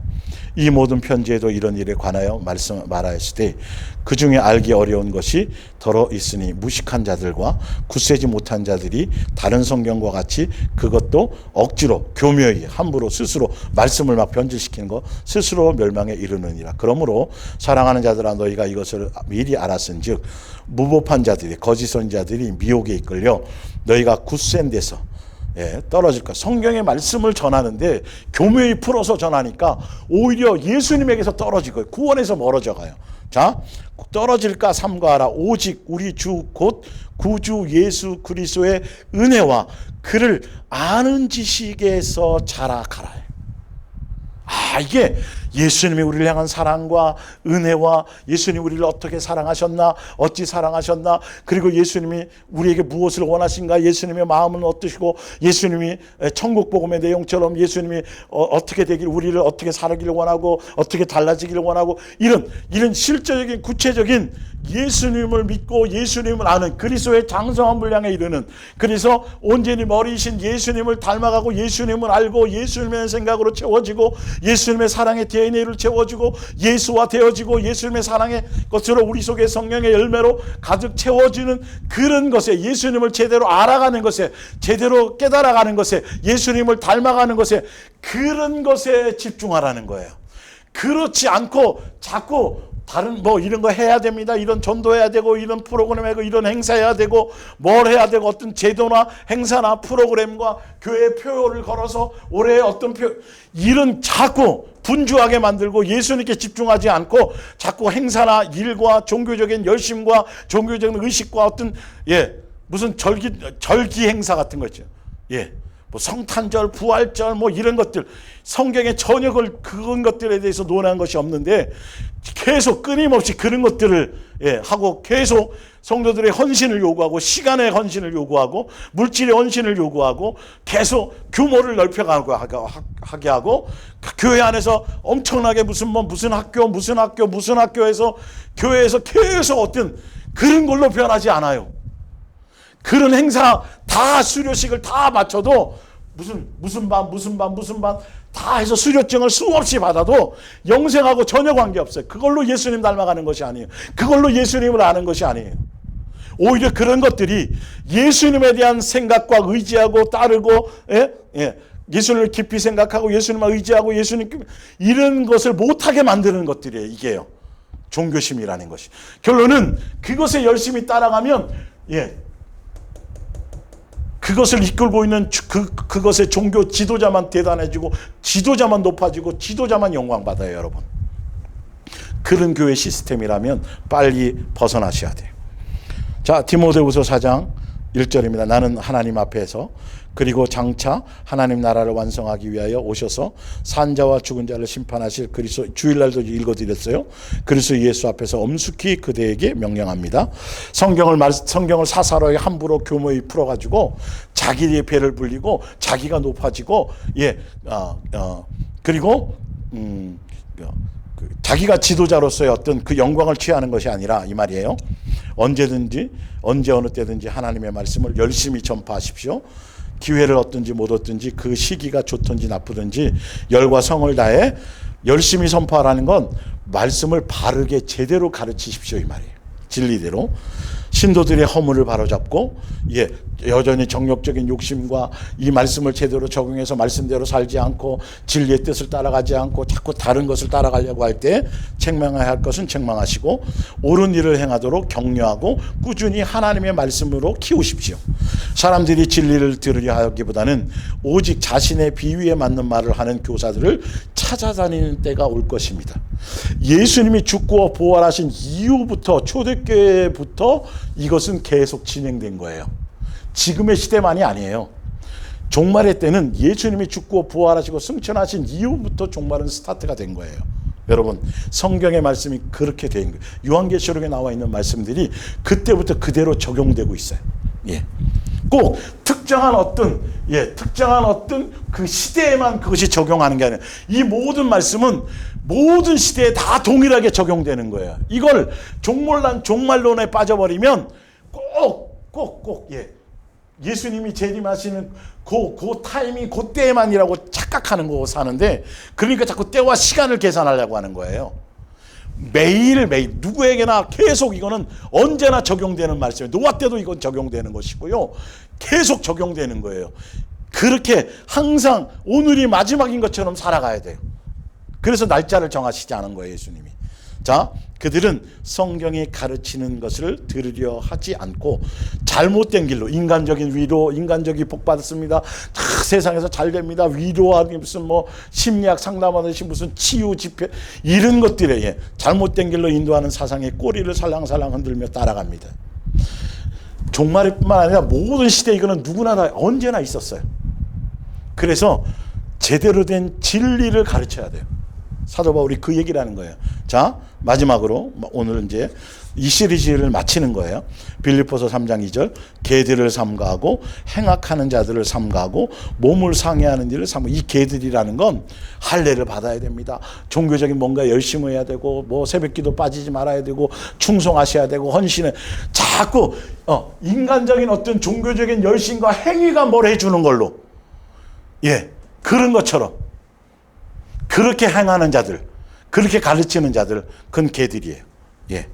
이 모든 편지에도 이런 일에 관하여 말하였으되 그 중에 알기 어려운 것이 더러 있으니 무식한 자들과 굳세지 못한 자들이 다른 성경과 같이 그것도 억지로 교묘히 함부로 스스로 말씀을 막 변질시키는 것, 스스로 멸망에 이르느니라. 그러므로 사랑하는 자들아, 너희가 이것을 미리 알았은즉 무법한 자들이, 거짓 선지자들이 미혹에 이끌려 너희가 굳센 데서 떨어질 것. 성경의 말씀을 전하는데 교묘히 풀어서 전하니까 오히려 예수님에게서 떨어지고 구원에서 멀어져 가요. 자, 떨어질까 삼가하라. 오직 우리 주 곧 구주 예수 그리스도의 은혜와 그를 아는 지식에서 자라가라. 이게 예수님이 우리를 향한 사랑과 은혜와 예수님이 우리를 어떻게 사랑하셨나, 어찌 사랑하셨나, 그리고 예수님이 우리에게 무엇을 원하신가, 예수님의 마음은 어떠시고, 예수님이 천국 복음의 내용처럼 예수님이 어떻게 되길, 우리를 어떻게 살기를 원하고 어떻게 달라지기를 원하고, 이런 실제적인 구체적인 예수님을 믿고 예수님을 아는 그리스도의 장성한 분량에 이르는, 그래서 온전히 머리이신 예수님을 닮아가고 예수님을 알고 예수님의 생각으로 채워지고 예수님의 사랑에 대해 DNA를 채워주고 예수와 되어지고 예수님의 사랑의 것으로 우리 속에 성령의 열매로 가득 채워지는 그런 것에, 예수님을 제대로 알아가는 것에, 제대로 깨달아가는 것에, 예수님을 닮아가는 것에, 그런 것에 집중하라는 거예요. 그렇지 않고 자꾸 다른 뭐 이런 거 해야 됩니다, 이런 전도해야 되고, 이런 프로그램 하고, 이런 행사해야 되고, 뭘 해야 되고, 어떤 제도나 행사나 프로그램과 교회 표를 걸어서 올해 어떤 이런 자꾸 분주하게 만들고 예수님께 집중하지 않고 자꾸 행사나 일과 종교적인 열심과 종교적인 의식과 어떤 무슨 절기 행사 같은 거죠. 뭐 성탄절, 부활절 뭐 이런 것들, 성경에 전혀 그런 것들에 대해서 논한 것이 없는데 계속 끊임없이 그런 것들을 하고, 계속 성도들의 헌신을 요구하고, 시간의 헌신을 요구하고, 물질의 헌신을 요구하고, 계속 규모를 넓혀가게 하고, 교회 안에서 엄청나게 무슨 학교에서 교회에서 계속 어떤 그런 걸로 변하지 않아요. 그런 행사 다 수료식을 다 마쳐도 무슨 반 다 해서 수료증을 수없이 받아도 영생하고 전혀 관계없어요. 그걸로 예수님 닮아가는 것이 아니에요. 그걸로 예수님을 아는 것이 아니에요. 오히려 그런 것들이 예수님에 대한 생각과 의지하고 따르고, 예수님을 깊이 생각하고 예수님을 의지하고 예수님 이런 것을 못하게 만드는 것들이에요. 이게요, 종교심이라는 것이. 결론은 그것에 열심히 따라가면 그것을 이끌고 있는 그것의 종교 지도자만 대단해지고, 지도자만 높아지고, 지도자만 영광받아요, 여러분. 그런 교회 시스템이라면 빨리 벗어나셔야 돼요. 자, 디모데후서 4장 1절입니다. 나는 하나님 앞에서 그리고 장차 하나님 나라를 완성하기 위하여 오셔서 산자와 죽은 자를 심판하실 그리스도, 주일날도 읽어드렸어요. 그리스도 예수 앞에서 엄숙히 그대에게 명령합니다. 성경을 사사로이 함부로 교모히 풀어가지고 자기의 배를 불리고 자기가 높아지고, 그리고 자기가 지도자로서의 어떤 그 영광을 취하는 것이 아니라 이 말이에요. 언제든지 언제 어느 때든지 하나님의 말씀을 열심히 전파하십시오. 기회를 얻든지 못 얻든지, 그 시기가 좋든지 나쁘든지 열과 성을 다해 열심히 선포하라는 건 말씀을 바르게 제대로 가르치십시오, 이 말이에요. 진리대로. 신도들의 허물을 바로잡고, 여전히 정욕적인 욕심과 이 말씀을 제대로 적용해서 말씀대로 살지 않고 진리의 뜻을 따라가지 않고 자꾸 다른 것을 따라가려고 할 때 책망해야 할 것은 책망하시고, 옳은 일을 행하도록 격려하고 꾸준히 하나님의 말씀으로 키우십시오. 사람들이 진리를 들으려 하기보다는 오직 자신의 비위에 맞는 말을 하는 교사들을 찾아다니는 때가 올 것입니다. 예수님이 죽고 부활하신 이후부터, 초대교회부터 이것은 계속 진행된 거예요. 지금의 시대만이 아니에요. 종말의 때는 예수님이 죽고 부활하시고 승천하신 이후부터 종말은 스타트가 된 거예요. 여러분, 성경의 말씀이 그렇게 된 거예요. 요한계시록에 나와 있는 말씀들이 그때부터 그대로 적용되고 있어요. 꼭 특정한 어떤 그 시대에만 그것이 적용하는 게 아니라 이 모든 말씀은 모든 시대에 다 동일하게 적용되는 거예요. 이걸 종말론에 빠져버리면 꼭 예수님이 재림하시는 그 타이밍, 그 때만이라고 착각하는 거고 사는데, 그러니까 자꾸 때와 시간을 계산하려고 하는 거예요. 매일매일 누구에게나 계속 이거는 언제나 적용되는 말씀이에요. 노아 때도 이건 적용되는 것이고요. 계속 적용되는 거예요. 그렇게 항상 오늘이 마지막인 것처럼 살아가야 돼요. 그래서 날짜를 정하시지 않은 거예요, 예수님이. 자, 그들은 성경이 가르치는 것을 들으려 하지 않고 잘못된 길로, 인간적인 위로, 인간적인 복 받았습니다, 세상에서 잘 됩니다, 위로하기 무슨 뭐 심리학 상담하듯이 무슨 치유 집회 이런 것들에 잘못된 길로 인도하는 사상의 꼬리를 살랑살랑 흔들며 따라갑니다. 종말뿐만 아니라 모든 시대에 이거는 누구나 다 언제나 있었어요. 그래서 제대로 된 진리를 가르쳐야 돼요. 사도 바울이 그 얘기를 하는 거예요. 자, 마지막으로 오늘 이제 이 시리즈를 마치는 거예요. 빌립보서 3장 2절, 개들을 삼가하고 행악하는 자들을 삼가하고 몸을 상해하는 일을 삼고, 이 개들이라는 건 할례를 받아야 됩니다. 종교적인 뭔가 열심히 해야 되고, 뭐 새벽기도 빠지지 말아야 되고, 충성하셔야 되고, 헌신을 자꾸 인간적인 어떤 종교적인 열심과 행위가 뭘 해주는 걸로, 그런 것처럼 그렇게 행하는 자들, 그렇게 가르치는 자들, 그건 개들이에요. 예.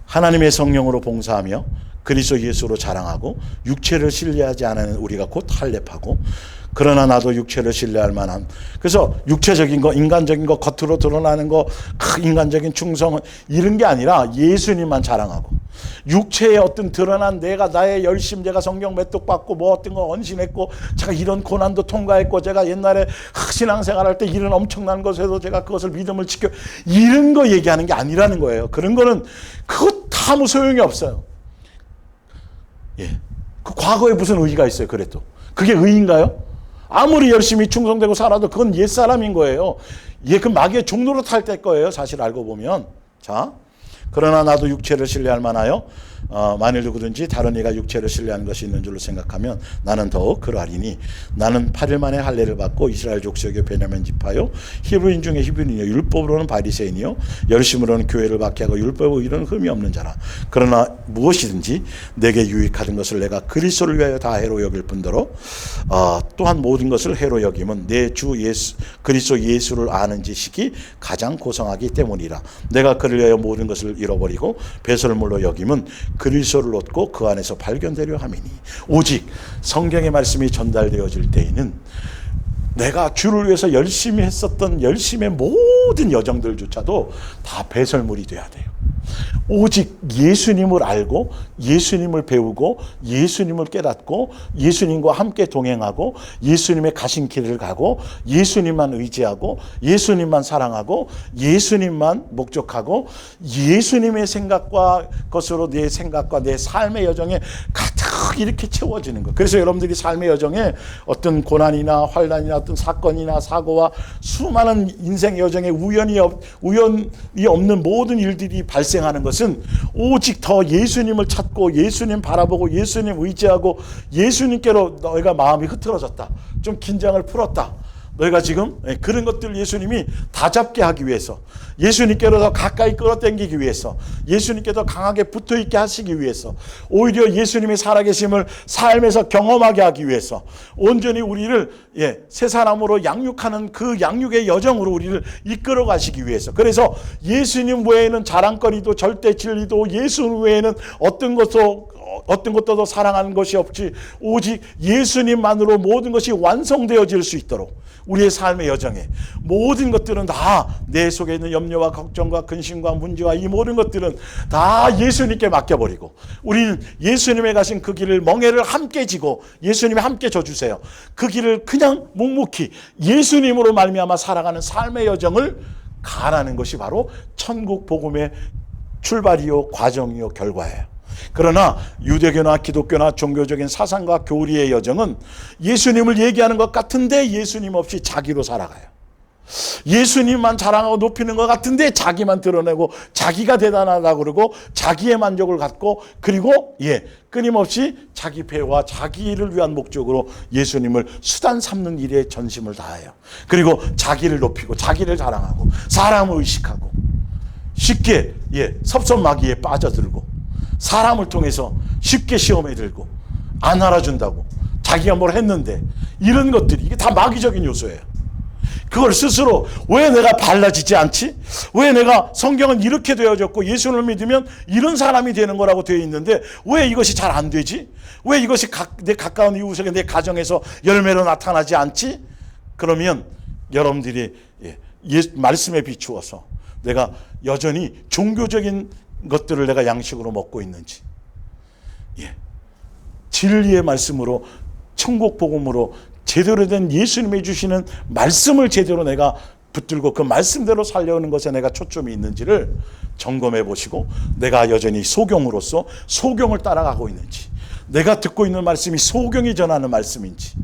하나님의 성령으로 봉사하며 그리스도 예수로 자랑하고 육체를 신뢰하지 않는 우리가 곧 할례파고, 그러나 나도 육체를 신뢰할 만한, 그래서 육체적인 거, 인간적인 거, 겉으로 드러나는 거, 인간적인 충성, 이런 게 아니라 예수님만 자랑하고, 육체의 어떤 드러난 내가, 나의 열심, 제가 성경 메뚜 받고 뭐 어떤 거 언신했고, 제가 이런 고난도 통과했고, 제가 옛날에 신앙생활 할 때 이런 엄청난 것에도 제가 그것을 믿음을 지켜, 이런 거 얘기하는 게 아니라는 거예요. 그런 거는 그거 다 아무 소용이 없어요. 예. 그 과거에 무슨 의의가 있어요, 그래도. 그게 의의인가요? 아무리 열심히 충성되고 살아도 그건 옛사람인 거예요. 예, 그 마귀의 종로로 탈 때 거예요, 사실 알고 보면. 자, 그러나 나도 육체를 신뢰할 만하여 만일 누구든지 다른 이가 육체를 신뢰하는 것이 있는 줄로 생각하면 나는 더욱 그러하리니, 나는 8일 만에 할례를 받고 이스라엘 족속의 베냐민 지파요, 히브리인 중에 히브리인이요, 율법으로는 바리새인이요, 열심으로는 교회를 받게 하고 율법의 의로는 흠이 없는 자라. 그러나 무엇이든지 내게 유익하던 것을 내가 그리스도를 위하여 다 해로 여길 뿐더러 또한 모든 것을 해로 여김은 내 주 예수 그리스도 예수를 아는 지식이 가장 고상하기 때문이라. 내가 그를 위하여 모든 것을 잃어버리고 배설물로 여김은 그리스도를 얻고 그 안에서 발견되려 함이니, 오직 성경의 말씀이 전달되어질 때에는 내가 주를 위해서 열심히 했었던 열심의 모든 여정들조차도 다 배설물이 돼야 돼요. 오직 예수님을 알고 예수님을 배우고 예수님을 깨닫고 예수님과 함께 동행하고 예수님의 가신 길을 가고 예수님만 의지하고 예수님만 사랑하고 예수님만 목적하고 예수님의 생각과 것으로 내 생각과 내 삶의 여정에 가득 이렇게 채워지는 것. 그래서 여러분들이 삶의 여정에 어떤 고난이나 환난이나 어떤 사건이나 사고와 수많은 인생 여정에 우연이 없는 모든 일들이 발생하는 것은 오직 더 예수님을 찾고 예수님 바라보고 예수님 의지하고 예수님께로 너희가 마음이 흐트러졌다, 좀 긴장을 풀었다, 너희가 지금 그런 것들 예수님이 다 잡게 하기 위해서, 예수님께로 더 가까이 끌어당기기 위해서, 예수님께 더 강하게 붙어있게 하시기 위해서, 오히려 예수님의 살아계심을 삶에서 경험하게 하기 위해서 온전히 우리를 새 사람으로 양육하는 그 양육의 여정으로 우리를 이끌어 가시기 위해서. 그래서 예수님 외에는 자랑거리도 절대 진리도 예수 외에는 어떤 것도 더 사랑하는 것이 없지, 오직 예수님만으로 모든 것이 완성되어질 수 있도록 우리의 삶의 여정에 모든 것들은 다 내 속에 있는 염려와 걱정과 근심과 문제와 이 모든 것들은 다 예수님께 맡겨버리고 우리는 예수님의 가신 그 길을 멍에를 함께 지고 예수님이 함께 져주세요. 그 길을 그냥 묵묵히 예수님으로 말미암아 살아가는 삶의 여정을 가라는 것이 바로 천국 복음의 출발이요 과정이요 결과예요. 그러나 유대교나 기독교나 종교적인 사상과 교리의 여정은 예수님을 얘기하는 것 같은데 예수님 없이 자기로 살아가요. 예수님만 자랑하고 높이는 것 같은데 자기만 드러내고 자기가 대단하다고 그러고 자기의 만족을 갖고, 그리고 끊임없이 자기 배와 자기를 위한 목적으로 예수님을 수단 삼는 일에 전심을 다해요. 그리고 자기를 높이고 자기를 자랑하고 사람을 의식하고 쉽게 섭섭마귀에 빠져들고 사람을 통해서 쉽게 시험에 들고 안 알아준다고 자기가 뭘 했는데, 이런 것들이 이게 다 마귀적인 요소예요. 그걸 스스로 왜 내가 달라지지 않지? 왜 내가 성경은 이렇게 되어졌고 예수를 믿으면 이런 사람이 되는 거라고 되어 있는데 왜 이것이 잘 안 되지? 왜 이것이 내 가까운 이웃에게 내 가정에서 열매로 나타나지 않지? 그러면 여러분들이 말씀에 비추어서 내가 여전히 종교적인 것들을 내가 양식으로 먹고 있는지, 진리의 말씀으로 천국 복음으로 제대로 된 예수님이 주시는 말씀을 제대로 내가 붙들고 그 말씀대로 살려는 것에 내가 초점이 있는지를 점검해 보시고, 내가 여전히 소경으로서 소경을 따라가고 있는지, 내가 듣고 있는 말씀이 소경이 전하는 말씀인지,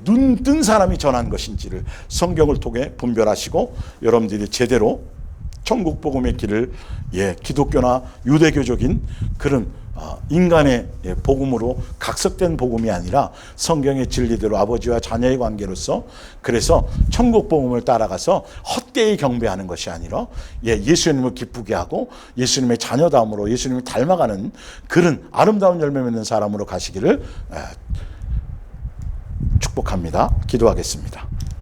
눈 뜬 사람이 전한 것인지를 성경을 통해 분별하시고 여러분들이 제대로 천국 복음의 길을 기독교나 유대교적인 그런 인간의 복음으로 각색된 복음이 아니라 성경의 진리대로 아버지와 자녀의 관계로서, 그래서 천국 복음을 따라가서 헛되이 경배하는 것이 아니라 예수님을 기쁘게 하고 예수님의 자녀다움으로 예수님을 닮아가는 그런 아름다운 열매 맺는 사람으로 가시기를 축복합니다. 기도하겠습니다.